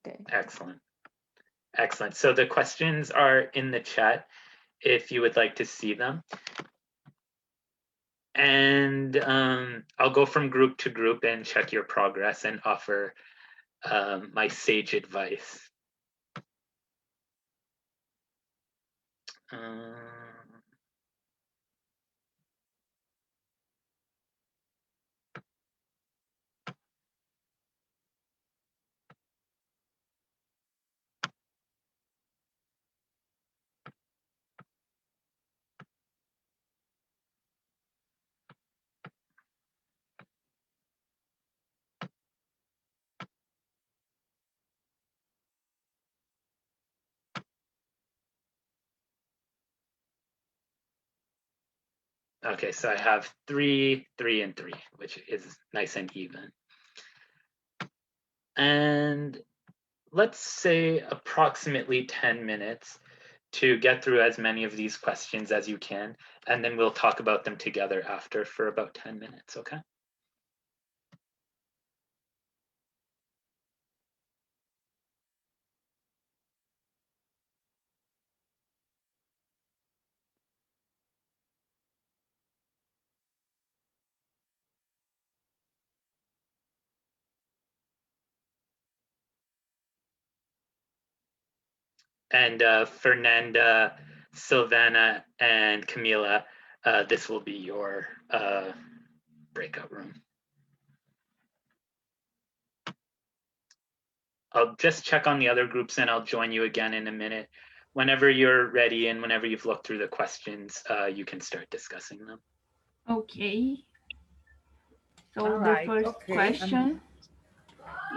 Okay. Excellent. Excellent. So the questions are in the chat if you would like to see them. And I'll go from group to group and check your progress and offer my sage advice. Okay, so I have 3, 3, and 3, which is nice and even. And let's say approximately 10 minutes to get through as many of these questions as you can, and then we'll talk about them together after for about 10 minutes, okay? And Fernanda, Silvana, and Camila, this will be your breakout room. I'll just check on the other groups and I'll join you again in a minute. Whenever you're ready and whenever you've looked through the questions, you can start discussing them. Okay. So All the right, first okay. question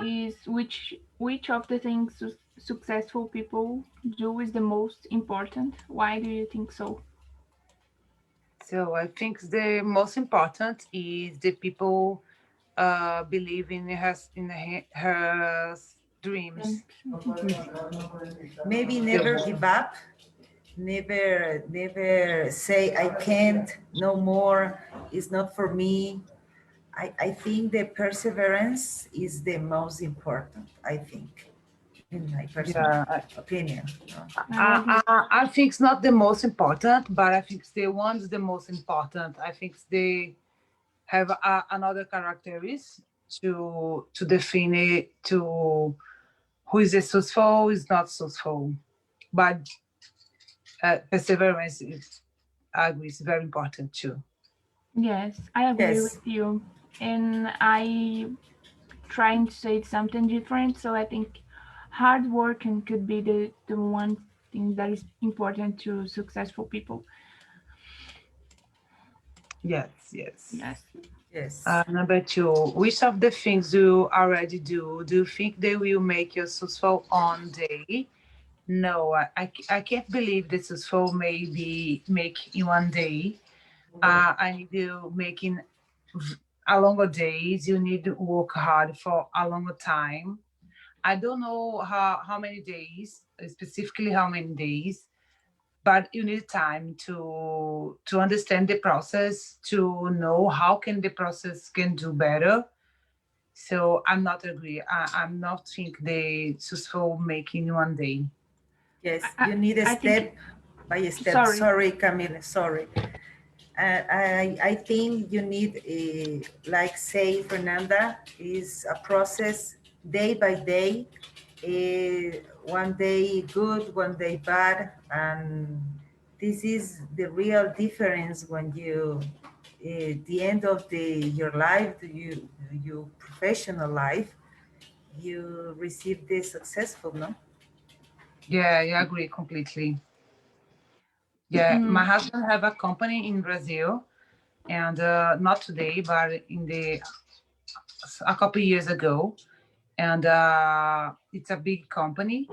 is which of the things successful people do is the most important? Why do you think so? So I think the most important is the people believe in her dreams. Maybe never give up, never say I can't, no more, it's not for me. I think the perseverance is the most important, I think, in my personal opinion. I think it's not the most important, but I think the one's the most important. I think they have another characteristics to define it, to who is successful, who is not successful. But perseverance is, I agree, is very important too. Yes, I agree with you. And I trying to say something different. So I think hard work and could be the one thing that is important to successful people. Yes. Yes. Number 2, which of the things you already do you think they will make you successful one day? No, I can't believe this successful maybe make in one day. I need to make in a longer days. You need to work hard for a longer time. I don't know how many days, specifically how many days, but you need time to understand the process, to know how can the process can do better. So I'm not agree. I'm not think the successful making one day. Yes, you need a step by step. Sorry, Camila, sorry. I think you need, like say Fernanda, is a process day by day. One day good, one day bad, and this is the real difference when you, the end of your life, your professional life, you receive this successful, no? Yeah, I agree completely. Yeah, my husband have a company in Brazil, and not today, but a couple years ago, and it's a big company.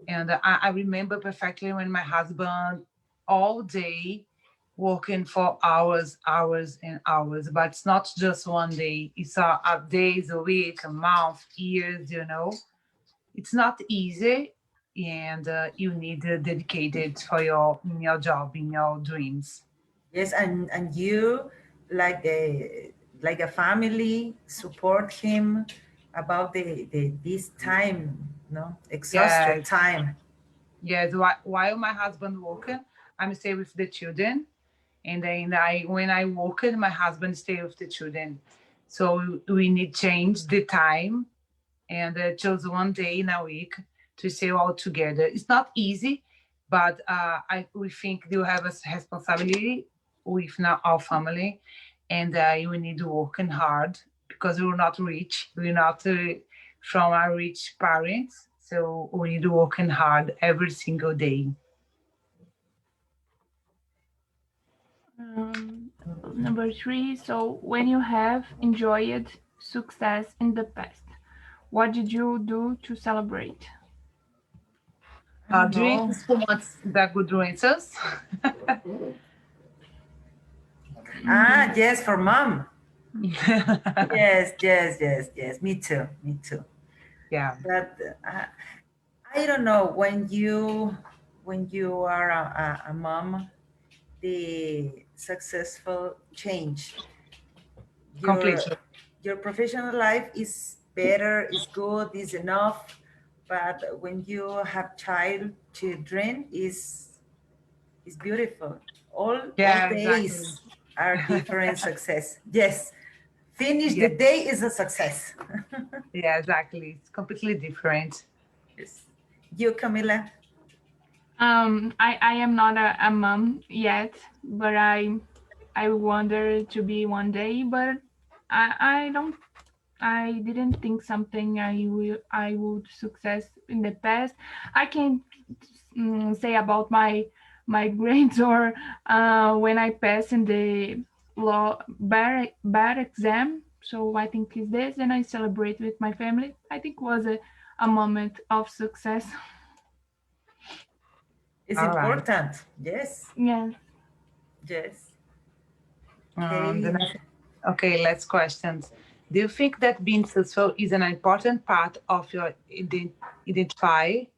And I remember perfectly when my husband all day working for hours and hours, but it's not just one day. It's a days, a week, a month, years, it's not easy, and you need dedicated for your job, in your dreams. Yes, and you like a family support him about the this time, no, exhausted Yes, time. yes. While my husband working, I'm stay with the children, and then when I work, my husband stay with the children. So we need change the time, and chose one day in a week to stay all together. It's not easy, but we think you have a responsibility with now our family, and you need to working hard because we're not rich. We're not from a rich parents, so we need to working hard every single day. Number 3, so when you have enjoyed success in the past, what did you do to celebrate? Drink so much that good answers. Ah, yes, for mom. Yes. Me too. Yeah. But I don't know, when you are a mom, the successful change. Completely. Your professional life is better, is good, is enough. But when you have children, is beautiful. All Yeah, exactly. days are different success. Yes, finish the Yeah, day is a success. yeah, exactly. It's completely different. Yes. You, Camila? I am not a mom yet, but I wonder to be one day, but I didn't think something I would success in the past. I can say about my grades or when I pass in the law bar exam. So I think is this, and I celebrate with my family. I think was a moment of success. It's All right. important. Yes. Yes. Yes. The Okay. next, okay, let's questions. Do you think that being successful is an important part of your identity?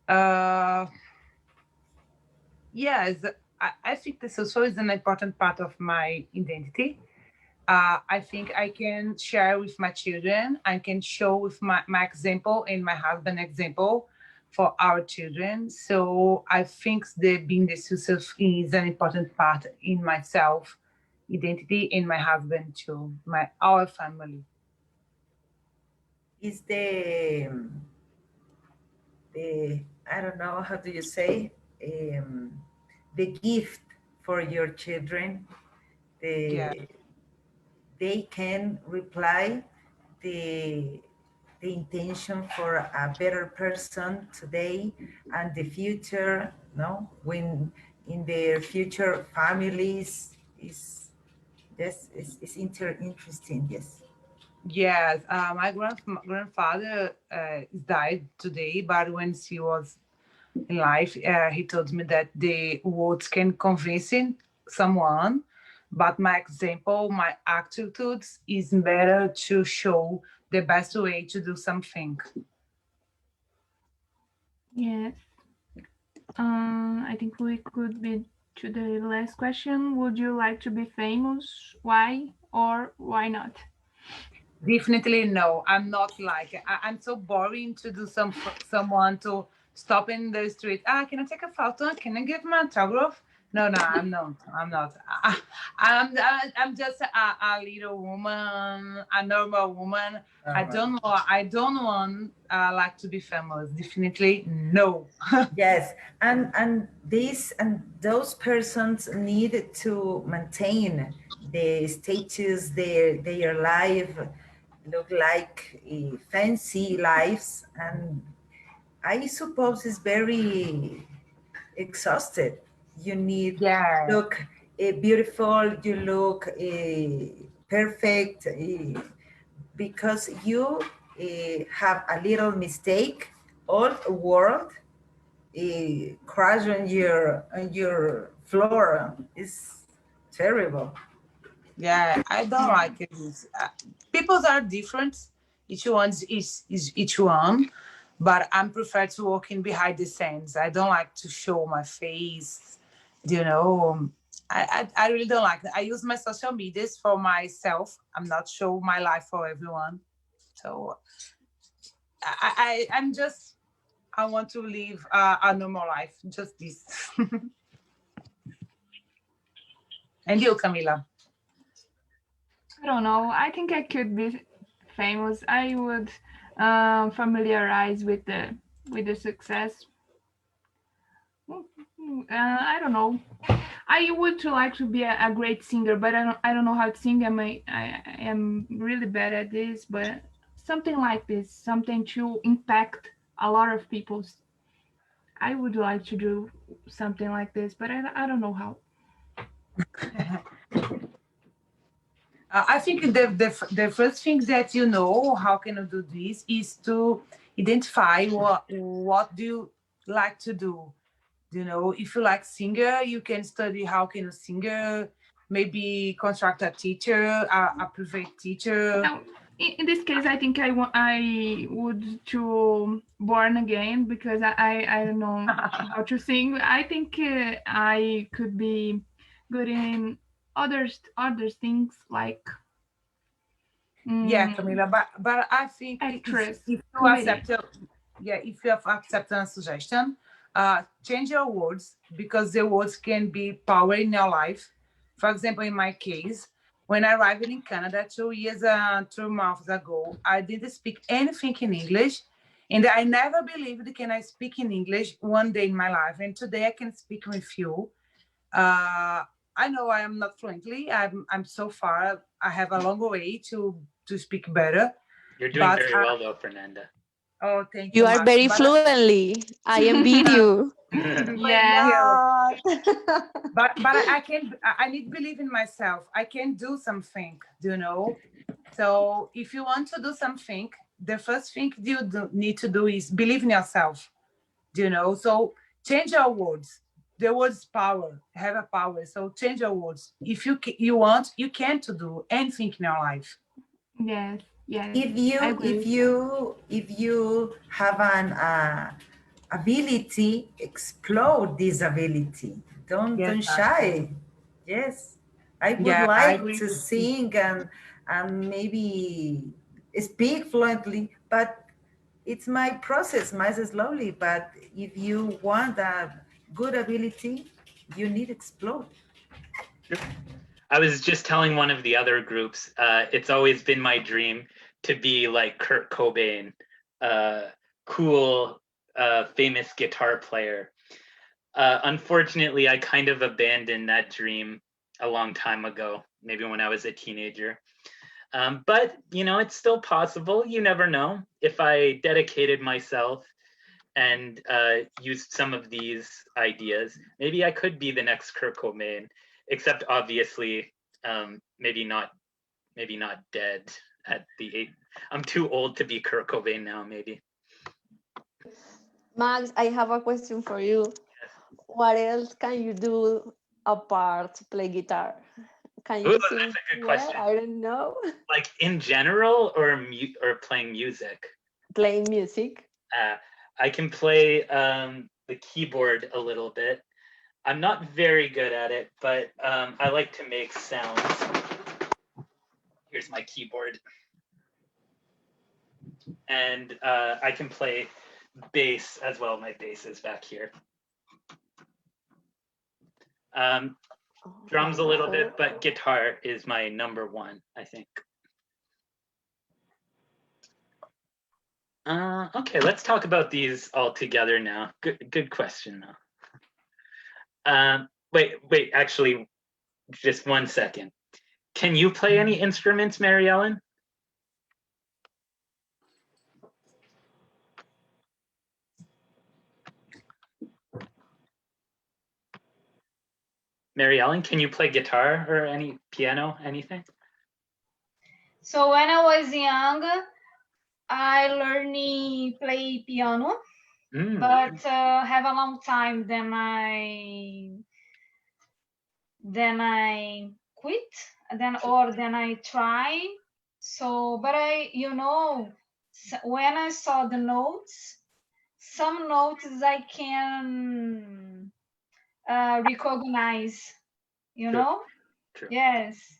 Uh, yes, I think the successful is an important part of my identity. I think I can share with my children. I can show with my example and my husband example for our children. So I think that being the success is an important part in myself, identity, and my husband too, our family. Is the I don't know, how do you say, the gift for your children, Yeah. they can reply the intention for a better person today and the future, no, when in their future families is, yes, it's interesting. Yes. Yes, my grandfather died today, but when he was in life, he told me that the words can convince someone, but my example, my attitudes is better to show the best way to do something. Yes. I think we could be to the last question. Would you like to be famous? Why or why not? Definitely no. I'm not like I'm so boring to do someone to stop in the street. Can I take a photo? Can I get my autograph? No, I'm not. I'm not. I'm just a little woman, a normal woman. I don't want like to be famous. Definitely no. Yes, and these and those persons need to maintain the status, their life look like fancy lives, and I suppose it's very exhausted. You need Yeah. look beautiful, you look perfect, because you have a little mistake all world crash on your floor. It's terrible. Yeah, I don't like it. People are different. Each one is each one, but I prefer to walk in behind the scenes. I don't like to show my face. You know, I really don't like that. I use my social medias for myself. I'm not show my life for everyone. So I'm just I want to live a normal life, just this. And you, Camila? I don't know. I think I could be famous. I would familiarize with the success. I don't know. I would like to be a great singer, but I don't know how to sing. I am really bad at this, but something like this, something to impact a lot of people. I would like to do something like this, but I don't know how. I think the first thing that you know how can you do this is to identify what do you like to do. You know, if you like singer, you can study how can a singer, maybe contract a teacher, a private teacher. Now, in this case, I think I would to born again because I don't know how to sing. I think I could be good in other things like Yeah, Camila, but I think actress, if you comedy. if you have accepted a suggestion, change your words because the words can be power in your life. For example, in my case, when I arrived in Canada 2 months ago, I didn't speak anything in English, and I never believed can I speak in English one day in my life. And today I can speak with you. I know I am not fluently. I'm so far. I have a long way to speak better. You're doing very well though, Fernanda. Oh, thank you. You are much. very fluently. I envy you. Yeah. But I need to believe in myself. I can do something, you know. So if you want to do something, the first thing you need to do is believe in yourself, you know. So change your words. The words power, have a power. So change your words. If you want, you can to do anything in your life. Yes, yes. If you have an ability, explode this ability. Don't shy. Yes, I would like to sing and maybe speak fluently, but it's my process, my slowly. But if you want a good ability, you need explode. Sure. I was just telling one of the other groups, it's always been my dream to be like Kurt Cobain, cool, famous guitar player. Unfortunately, I kind of abandoned that dream a long time ago, maybe when I was a teenager. But, you know, it's still possible. You never know. If I dedicated myself and used some of these ideas, maybe I could be the next Kurt Cobain, except obviously, maybe not dead at the age. I'm too old to be Kurt Cobain now, maybe. Max, I have a question for you. What else can you do apart to play guitar? Can you sing? That's a good question. I don't know. Like in general, or playing music? Playing music. I can play the keyboard a little bit. I'm not very good at it, but I like to make sounds. Here's my keyboard. And I can play bass as well. My bass is back here. Drums a little bit, but guitar is my number one, I think. Okay, let's talk about these all together now. Good question, though. Wait, actually, just 1 second. Can you play any instruments, Mary Ellen? Mary Ellen, can you play guitar or any piano, anything? So when I was young, I learned play piano. but have a long time. Then I quit. Then I try. So, but when I saw the notes, some notes I can recognize. You know? True. Yes.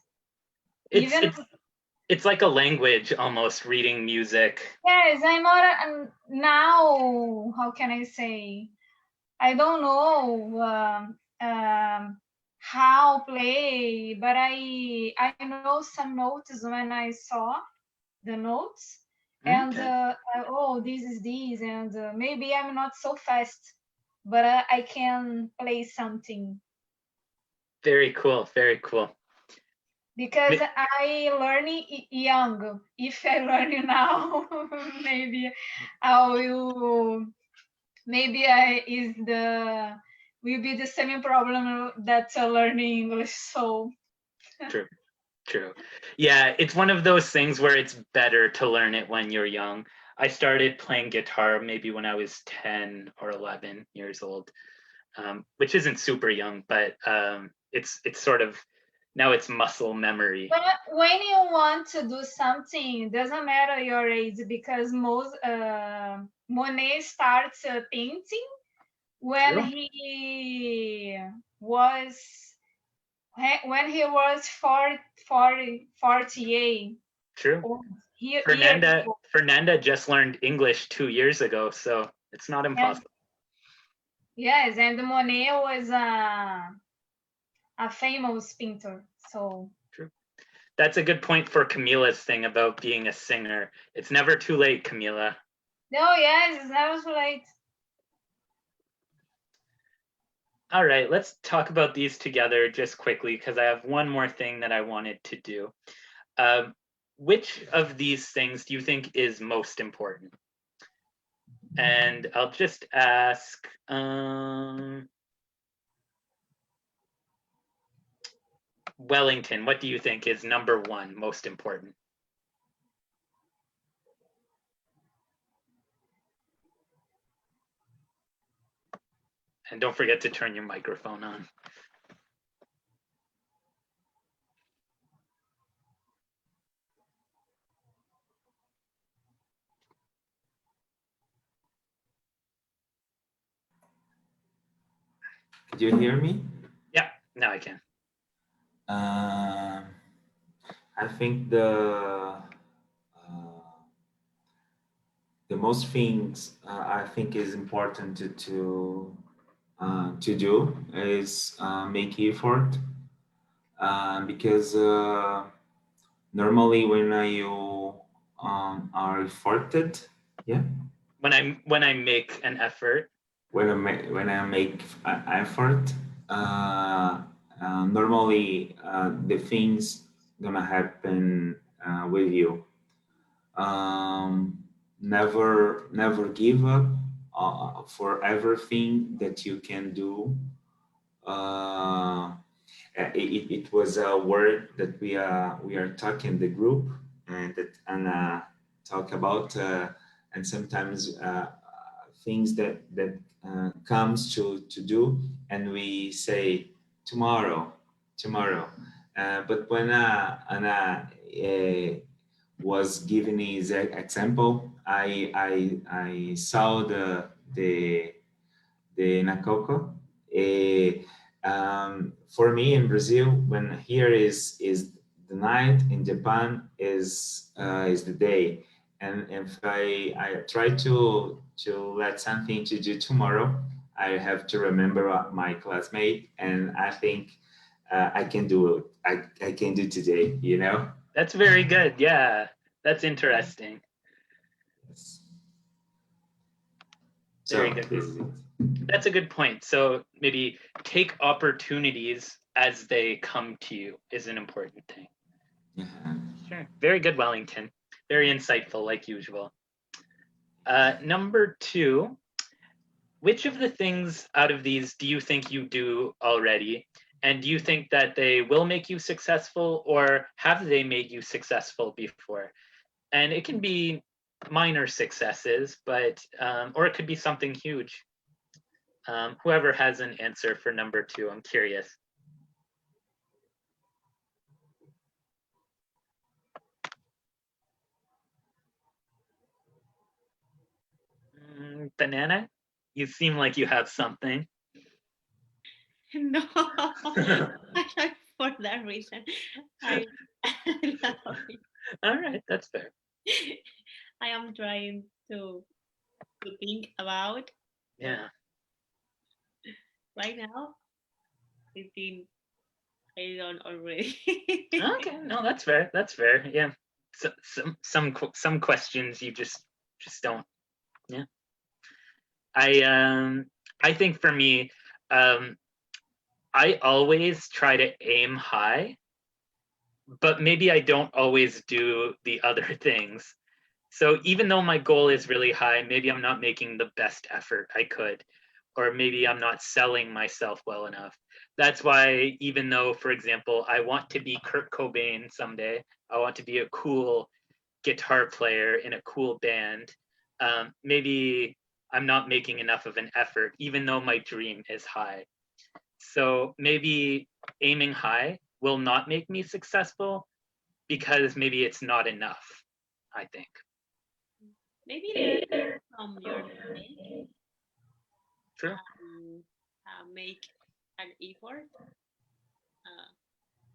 It's like a language almost, reading music. Yes, I'm not now. How can I say? I don't know how play, but I know some notes when I saw the notes, and this is this, and maybe I'm not so fast, but I can play something. Very cool. Very cool. Because I learn young. If I learn now, maybe I will. Maybe will be the same problem that learning English. So true. Yeah, it's one of those things where it's better to learn it when you're young. I started playing guitar maybe when I was 10 or 11 years old, which isn't super young, but it's sort of, now it's muscle memory. But when you want to do something, it doesn't matter your age, because most Monet starts painting when he was 48. True. Fernanda just learned English 2 years ago, so it's not impossible. Yes, and Monet was a famous painter. So true. That's a good point for Camila's thing about being a singer. It's never too late, Camila. No, yes, it's never too late. All right, let's talk about these together just quickly, because I have one more thing that I wanted to do. Which of these things do you think is most important? And I'll just ask, Wellington, what do you think is number one most important? And don't forget to turn your microphone on. Did you hear me? Yeah, now I can. I think the most things I think is important to do is make effort, because normally when you are efforted, yeah. When I make an effort. When I make an effort, normally the things gonna happen with you. Never give up for everything that you can do. It was a word that we are talking the group, and that Anna talk about, and sometimes things that comes to do, and we say tomorrow. But when Anna was giving his example, I saw the Nakoko. For me in Brazil, when here is the night, in Japan is the day, and if I try to let something to do tomorrow, I have to remember my classmate, and I think I can do it. I can do today, you know. That's very good. Yeah, that's interesting. Yes. Very good. That's a good point. So maybe take opportunities as they come to you is an important thing. Sure. Very good, Wellington. Very insightful, like usual. Number two, which of the things out of these do you think you do already? And do you think that they will make you successful, or have they made you successful before? And it can be minor successes, but or it could be something huge. Whoever has an answer for number 2, I'm curious. Banana, you seem like you have something. No, for that reason, I All right, that's fair. I am trying to think about. Yeah. Right now, I think I don't already. Okay, no, that's fair. That's fair. Yeah. So, some questions you just don't. Yeah. I think for me, I always try to aim high, but maybe I don't always do the other things. So even though my goal is really high, maybe I'm not making the best effort I could, or maybe I'm not selling myself well enough. That's why, even though, for example, I want to be Kurt Cobain someday, I want to be a cool guitar player in a cool band, maybe I'm not making enough of an effort, even though my dream is high. So maybe aiming high will not make me successful because maybe it's not enough, I think. Maybe learn from your mistake. True. Make an effort.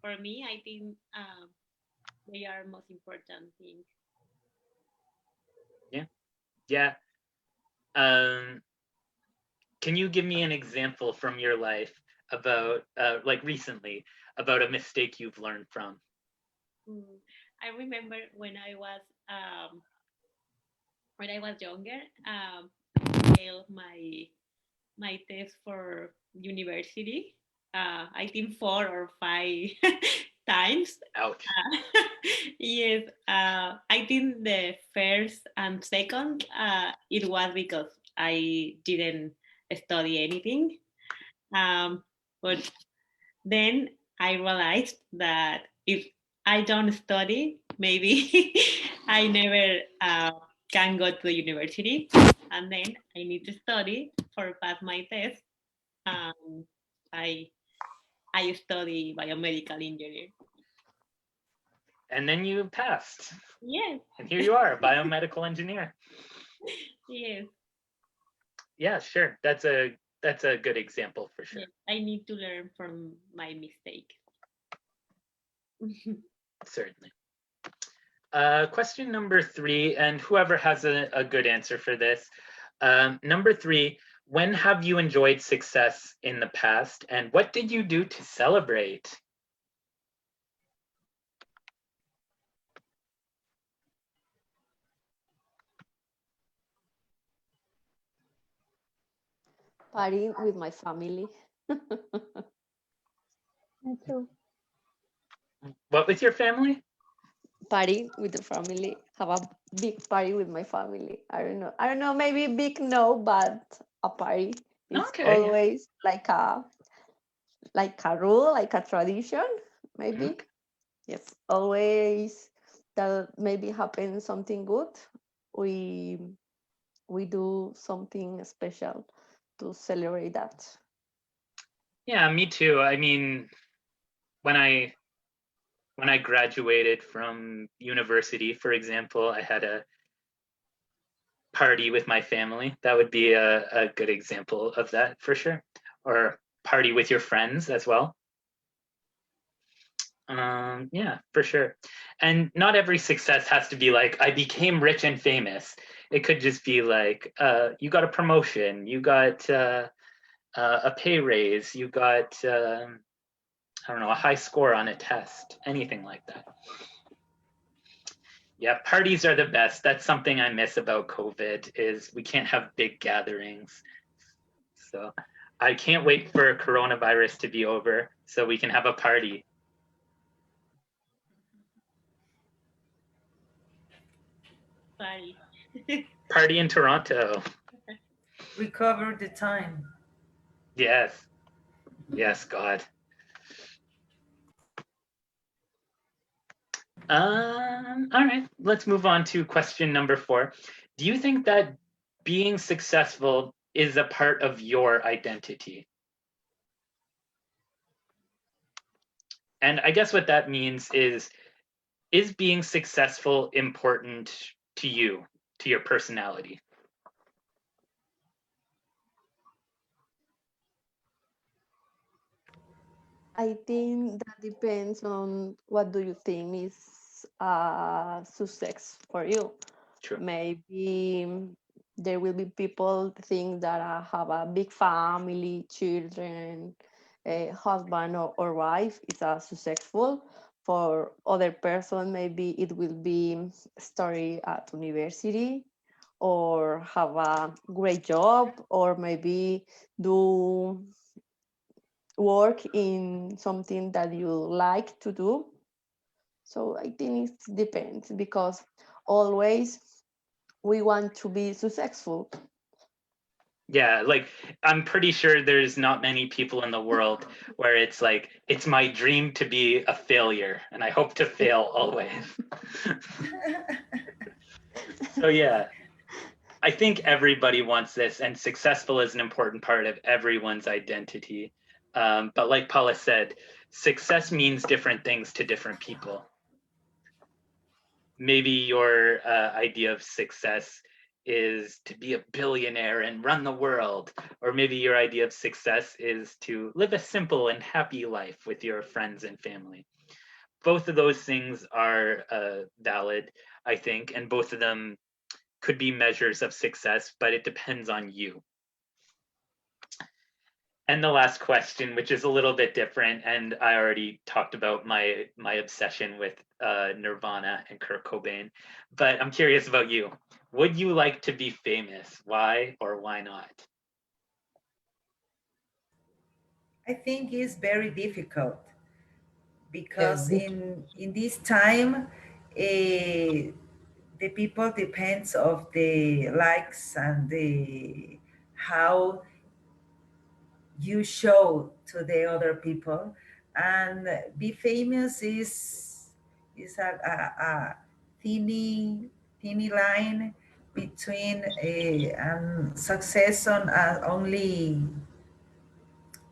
For me, I think they are most important things. Yeah. Yeah. Can you give me an example from your life about, like recently, about a mistake you've learned from? I remember when I was younger, I failed my test for university. I think 4 or 5 times. Ouch. Yes, I think the first and second, it was because I didn't study anything. But then I realized that if I don't study, maybe I never can go to the university, and then I need to study for pass my test. I study biomedical engineer. And then you passed. Yes. And here you are, a biomedical engineer. Yes. Yeah, sure. That's a good example for sure. Yes. I need to learn from my mistake. Certainly. Question number 3, and whoever has a good answer for this. Number 3, when have you enjoyed success in the past, and what did you do to celebrate? Party with my family. Me too. What with your family? Party with the family. Have a big party with my family. I don't know. Maybe big no, but a party is always like a rule, like a tradition. Maybe. Yes. Always that maybe happens something good. We do something special to celebrate that. Yeah, me too. I mean, when I graduated from university, for example, I had a party with my family. That would be a good example of that for sure. Or party with your friends as well. Yeah, for sure. And not every success has to be like, I became rich and famous. It could just be like, you got a promotion, you got a pay raise, you got, I don't know, a high score on a test, anything like that. Yeah, parties are the best. That's something I miss about COVID is we can't have big gatherings. So I can't wait for coronavirus to be over so we can have a party. Party. Party in Toronto. Recover the time. Yes. Yes, God. All right, let's move on to question number 4. Do you think that being successful is a part of your identity? And I guess what that means is being successful important to you, to your personality? I think that depends on what do you think is success for you. True. Maybe there will be people think that have a big family, children, a husband or wife is successful. For other person, maybe it will be study at university or have a great job or maybe do work in something that you like to do. So I think it depends because always we want to be successful. Yeah, like I'm pretty sure there's not many people in the world where it's like, it's my dream to be a failure and I hope to fail always. So yeah, I think everybody wants this, and successful is an important part of everyone's identity. But like Paula said, success means different things to different people. Maybe your idea of success is to be a billionaire and run the world, or maybe your idea of success is to live a simple and happy life with your friends and family. Both of those things are valid, I think, and both of them could be measures of success, but it depends on you. And the last question, which is a little bit different, and I already talked about my obsession with Nirvana and Kurt Cobain, but I'm curious about you. Would you like to be famous? Why or why not? I think it's very difficult because in this time, the people depends of the likes and the how you show to the other people, and be famous is a tiny line between success on only,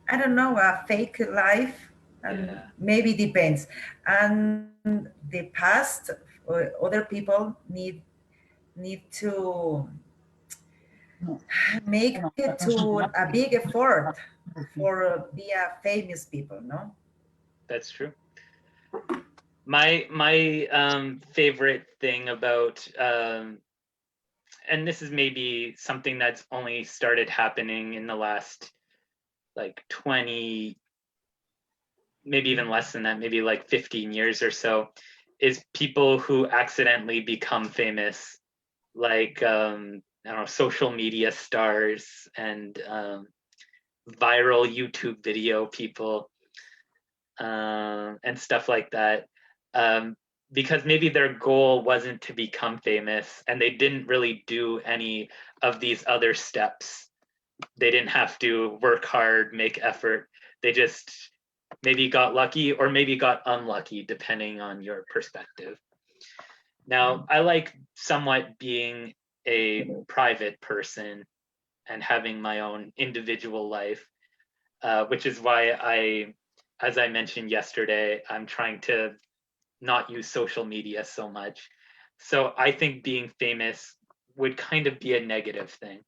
I don't know, a fake life, and Yeah. maybe depends. And the past, other people need to make it to a big effort for be a famous people, no? That's true. My favorite thing about and this is maybe something that's only started happening in the last like 20, maybe even less than that, maybe like 15 years or so, is people who accidentally become famous, like I don't know, social media stars and viral YouTube video people and stuff like that. Because maybe their goal wasn't to become famous and they didn't really do any of these other steps. They didn't have to work hard, make effort. They just maybe got lucky or maybe got unlucky, depending on your perspective. Now, I like somewhat being a private person and having my own individual life, which is why as I mentioned yesterday, I'm trying to not use social media so much. So I think being famous would kind of be a negative thing.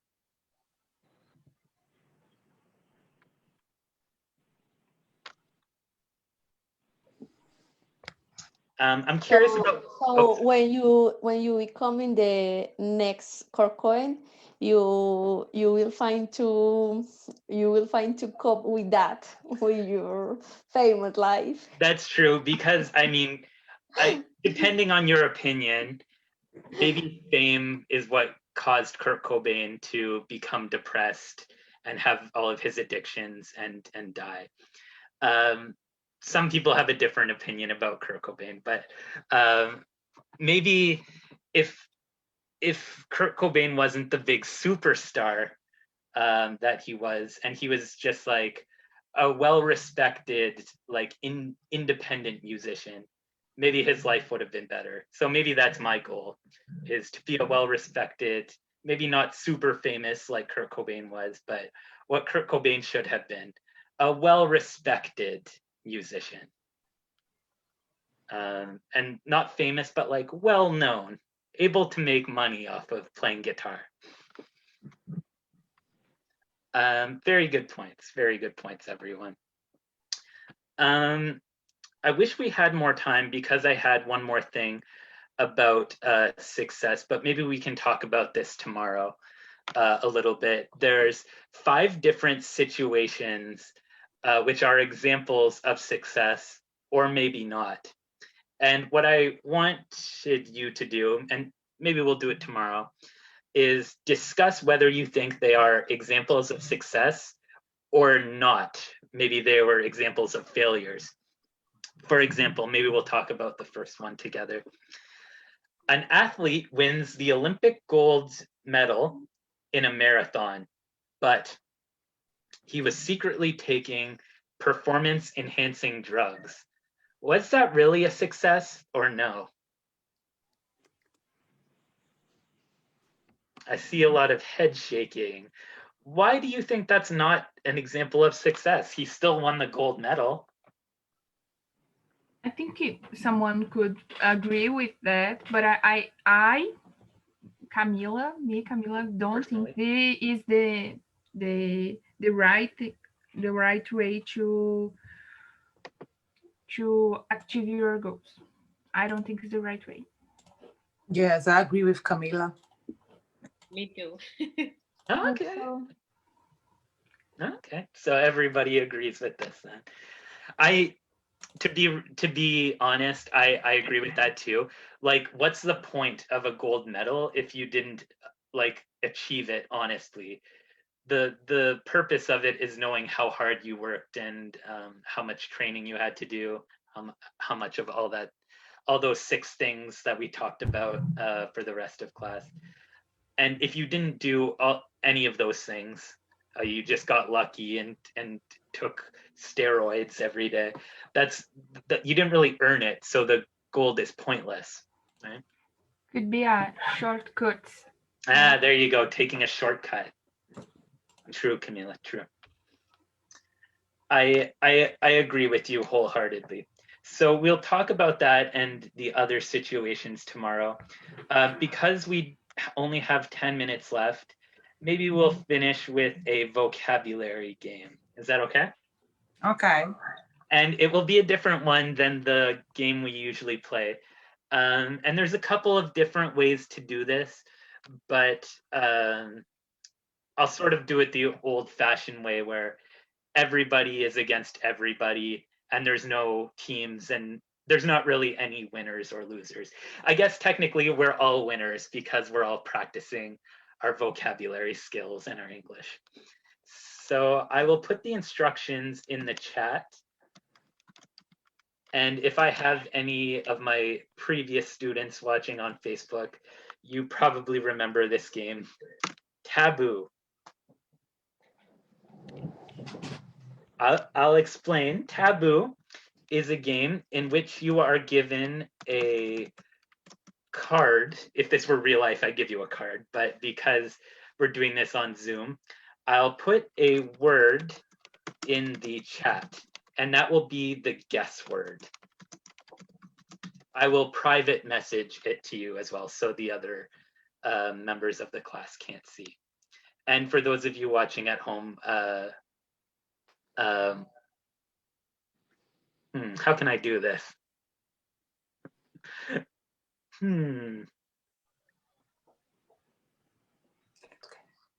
I'm curious about. So when you become in the next Corcoran, you will find to cope with that with your famous life. That's true, because I mean, depending on your opinion, maybe fame is what caused Kurt Cobain to become depressed and have all of his addictions and die. Some people have a different opinion about Kurt Cobain, but maybe if Kurt Cobain wasn't the big superstar that he was, and he was just like a well-respected, like independent musician, maybe his life would have been better. So maybe that's my goal, is to be a well-respected, maybe not super famous like Kurt Cobain was, but what Kurt Cobain should have been, a well-respected musician. And not famous, but like well-known, able to make money off of playing guitar. Very good points, everyone. I wish we had more time because I had one more thing about success, but maybe we can talk about this tomorrow a little bit. There's 5 different situations which are examples of success, or maybe not. And what I wanted you to do, and maybe we'll do it tomorrow, is discuss whether you think they are examples of success or not. Maybe they were examples of failures. For example, maybe we'll talk about the first one together. An athlete wins the Olympic gold medal in a marathon, but he was secretly taking performance-enhancing drugs. Was that really a success or no? I see a lot of head shaking. Why do you think that's not an example of success? He still won the gold medal. I think someone could agree with that, but Camila, don't think this is the right way to achieve your goals. I don't think it's the right way. Yes, I agree with Camila. Me too. Okay. Okay, so everybody agrees with this then. To be honest, I agree with that too. Like, what's the point of a gold medal if you didn't like achieve it honestly? The purpose of it is knowing how hard you worked and how much training you had to do, how much of all those 6 things that we talked about for the rest of class. And if you didn't do any of those things, you just got lucky and took steroids every day, you didn't really earn it, so the gold is pointless, right? Could be a shortcut. There you go, taking a shortcut. True, Camila, true. I agree with you wholeheartedly. So we'll talk about that and the other situations tomorrow. Because we only have 10 minutes left, maybe we'll finish with a vocabulary game. Is that okay? Okay. And it will be a different one than the game we usually play. And there's a couple of different ways to do this, but I'll sort of do it the old-fashioned way where everybody is against everybody and there's no teams and there's not really any winners or losers. I guess technically we're all winners because we're all practicing our vocabulary skills and our English. So I will put the instructions in the chat. And if I have any of my previous students watching on Facebook, you probably remember this game, Taboo. I'll explain. Taboo is a game in which you are given a card. If this were real life, I'd give you a card, but because we're doing this on Zoom, I'll put a word in the chat, and that will be the guess word. I will private message it to you as well, so the other members of the class can't see. And for those of you watching at home, how can I do this?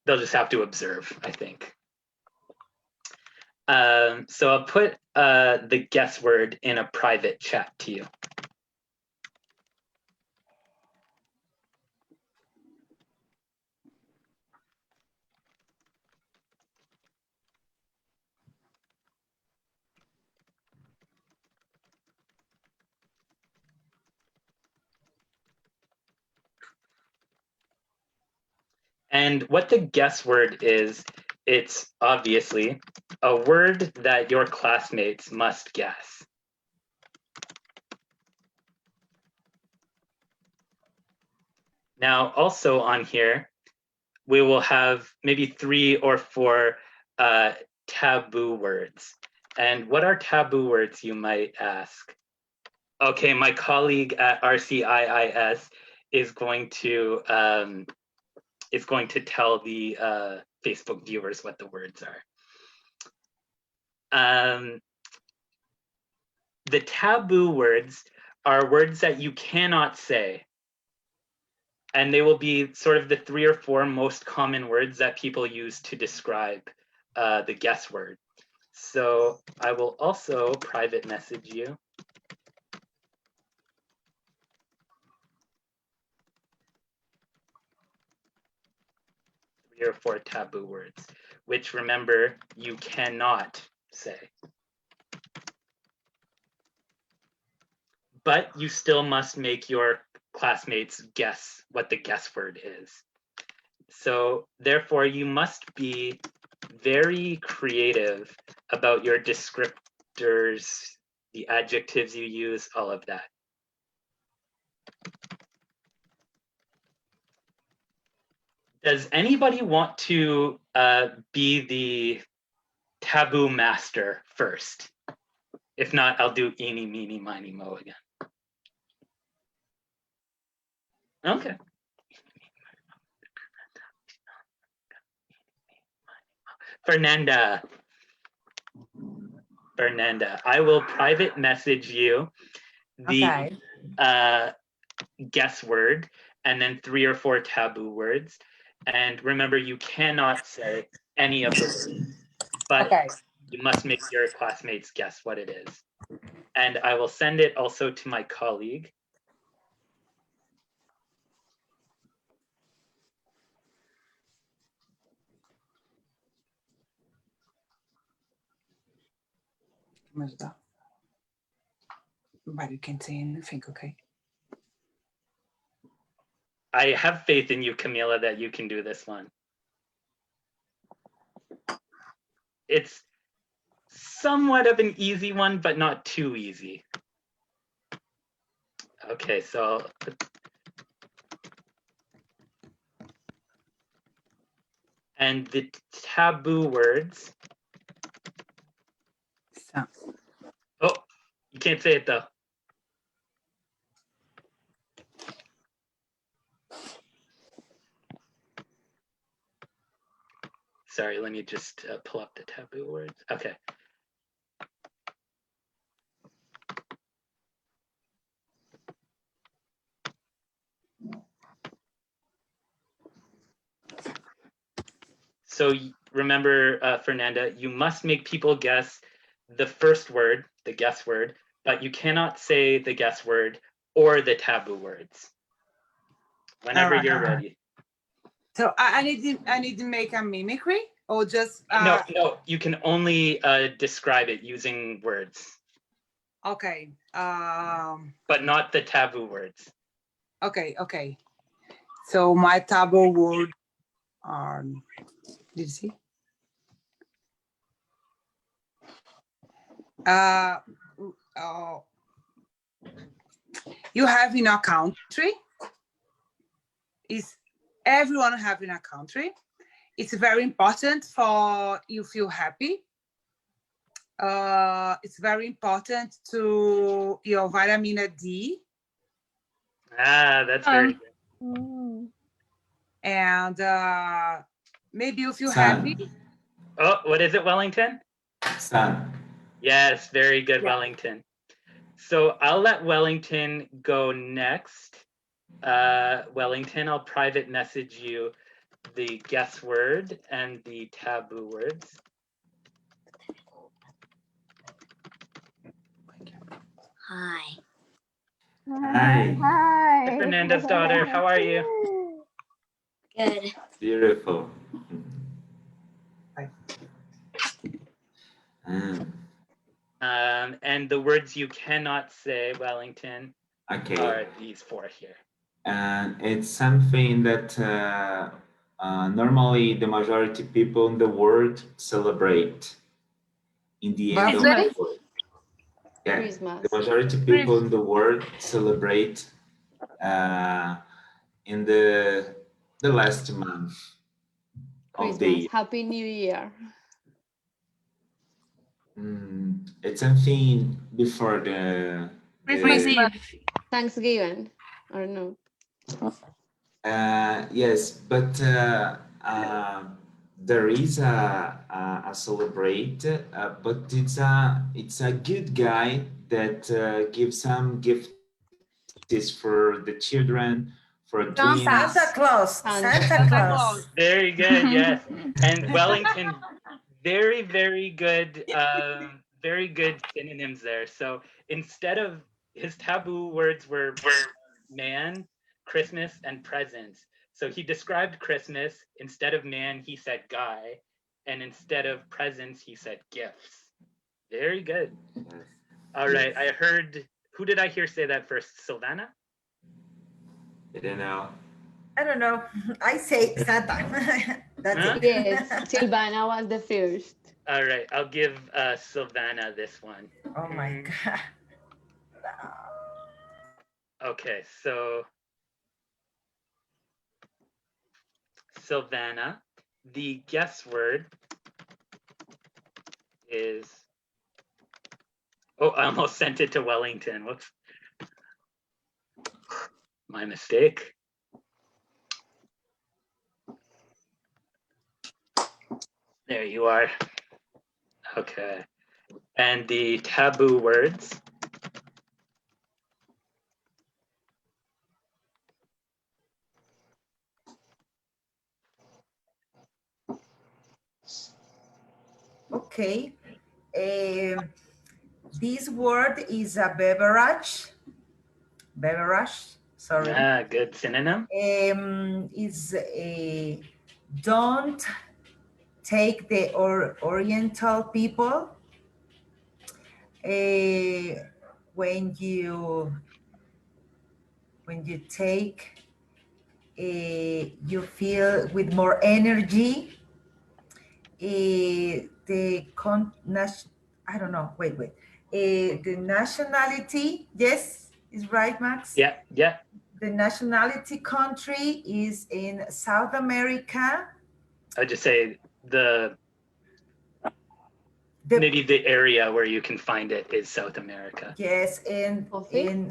They'll just have to observe, I think. So I'll put the guess word in a private chat to you. And what the guess word is, it's obviously a word that your classmates must guess. Now, also on here, we will have maybe 3 or 4 taboo words. And what are taboo words, you might ask? Okay, my colleague at RCIIS is going to tell the Facebook viewers what the words are. The taboo words are words that you cannot say. And they will be sort of the 3 or 4 most common words that people use to describe the guess word. So I will also private message you. 3 or 4 taboo words, which remember, you cannot say. But you still must make your classmates guess what the guess word is. So therefore, you must be very creative about your descriptors, the adjectives you use, all of that. Does anybody want to be the taboo master first? If not, I'll do eeny, meeny, miny, mo again. Okay. Fernanda, I will private message you the guess word and then 3 or 4 taboo words. And remember, you cannot say any of the words, but you must make your classmates guess what it is. And I will send it also to my colleague. But you can't say anything, okay? I have faith in you, Camila, that you can do this one. It's somewhat of an easy one, but not too easy. Okay, so and the taboo words. So. Oh, you can't say it though. Sorry, let me just pull up the taboo words. Okay. So remember, Fernanda, you must make people guess the first word, the guess word, but you cannot say the guess word or the taboo words. Whenever you're ready. So I need to make a mimicry or just no, you can only describe it using words. Okay. But not the taboo words. Okay. So my taboo word are, did you see? You have in a country, is everyone have in a country. It's very important for you feel happy. It's very important to your vitamin D. That's very good. And maybe you feel Sun. happy. Oh, what is it, Wellington? Sun. Yes, very good, Yeah. Wellington. So I'll let Wellington go next. Wellington, I'll private message you the guess word and the taboo words. Hi. Hi. Hi, Fernanda's daughter. How are you? Good. Beautiful. And the words you cannot say, Wellington, are these 4 here. And it's something that normally the majority people in the world celebrate in the end of the world. Yeah, Christmas. the majority people in the world celebrate in the last month of the Christmas. year. Happy New Year. It's something before the Christmas Eve. Thanksgiving, or no? Yes, but there is a celebrate, but it's a good guy that gives some gifts for the children, for dreams. Santa Claus. Santa Claus. Very good, yes. And Wellington, very, very good synonyms there. So instead of his taboo words were man, Christmas, and presents. So he described Christmas. Instead of man, he said guy. And instead of presents, he said gifts. Very good. All right, I heard, who did I hear say that first? Silvana? I don't know. I don't know. I say Santa. That's it. Yes, Silvana was the first. All right, I'll give Silvana this one. Oh my God. Okay, so Silvana, the guess word is, oh, I almost sent it to Wellington. Whoops. My mistake. There you are. Okay. And the taboo words. Okay. This word is a beverage. Beverage. Sorry. Ah, good synonym. Is a don't take the Oriental people. When you take, you feel with more energy. I don't know. Wait. The nationality, yes, is right, Max? Yeah. The nationality country is in South America. I'd just say maybe the area where you can find it is South America. Yes, Coffee?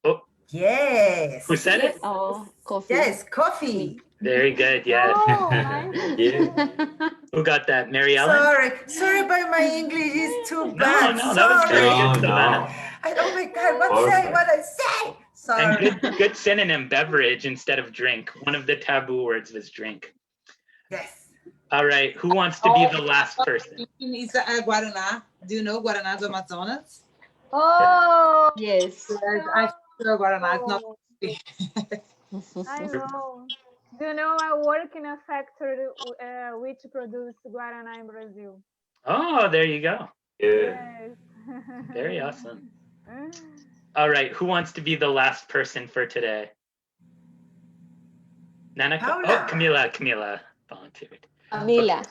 Oh. Yes. Who said it? Oh, coffee. Yes, coffee. Very good, yes. Oh, nice. Yeah. Who got that? Mary Ellen? Sorry, but my English is too bad. No, that was very good, Silvana. Oh my God, what I say? Sorry. And good synonym, beverage instead of drink. One of the taboo words was drink. Yes. All right, who wants to be the last person? It's Guaraná. Do you know Guaraná do Amazonas? Oh, Yes. Yes, I feel Guaraná. It's not. I know. Do you know I work in a factory which produce guaraná in Brazil? Oh, there you go. Yeah. Yes. Very awesome. All right, who wants to be the last person for today? Nana? Paula. Oh, Camila volunteered. Camila.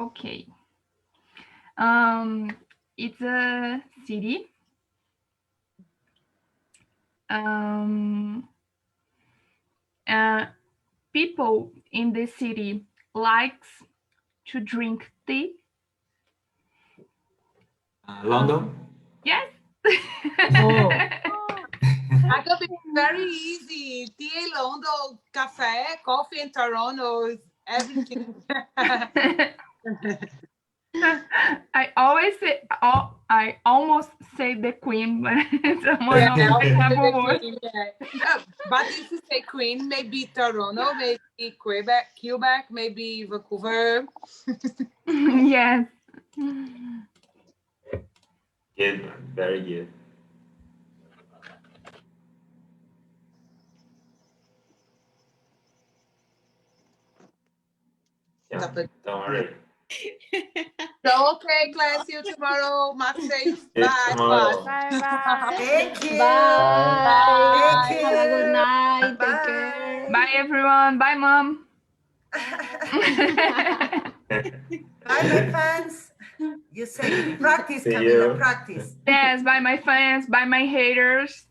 Okay. It's a city. People in the city likes to drink tea. London? Yes. I could be very easy. Tea in London, coffee in Toronto, everything. I almost say the Queen, but someone always have a word. But if you say Queen, maybe Toronto, maybe Quebec, maybe Vancouver. Yes. Good, very good. Yeah, don't worry. So, okay, class, see you tomorrow. Math safe. See you Bye. tomorrow. Bye bye. Thank you. Bye. Thank you. Have a good night. Take Bye. care. Bye, everyone. Bye, Mom. Bye, my fans. You say practice, See Camila, you. practice. Yes, bye, my fans. Bye, my haters.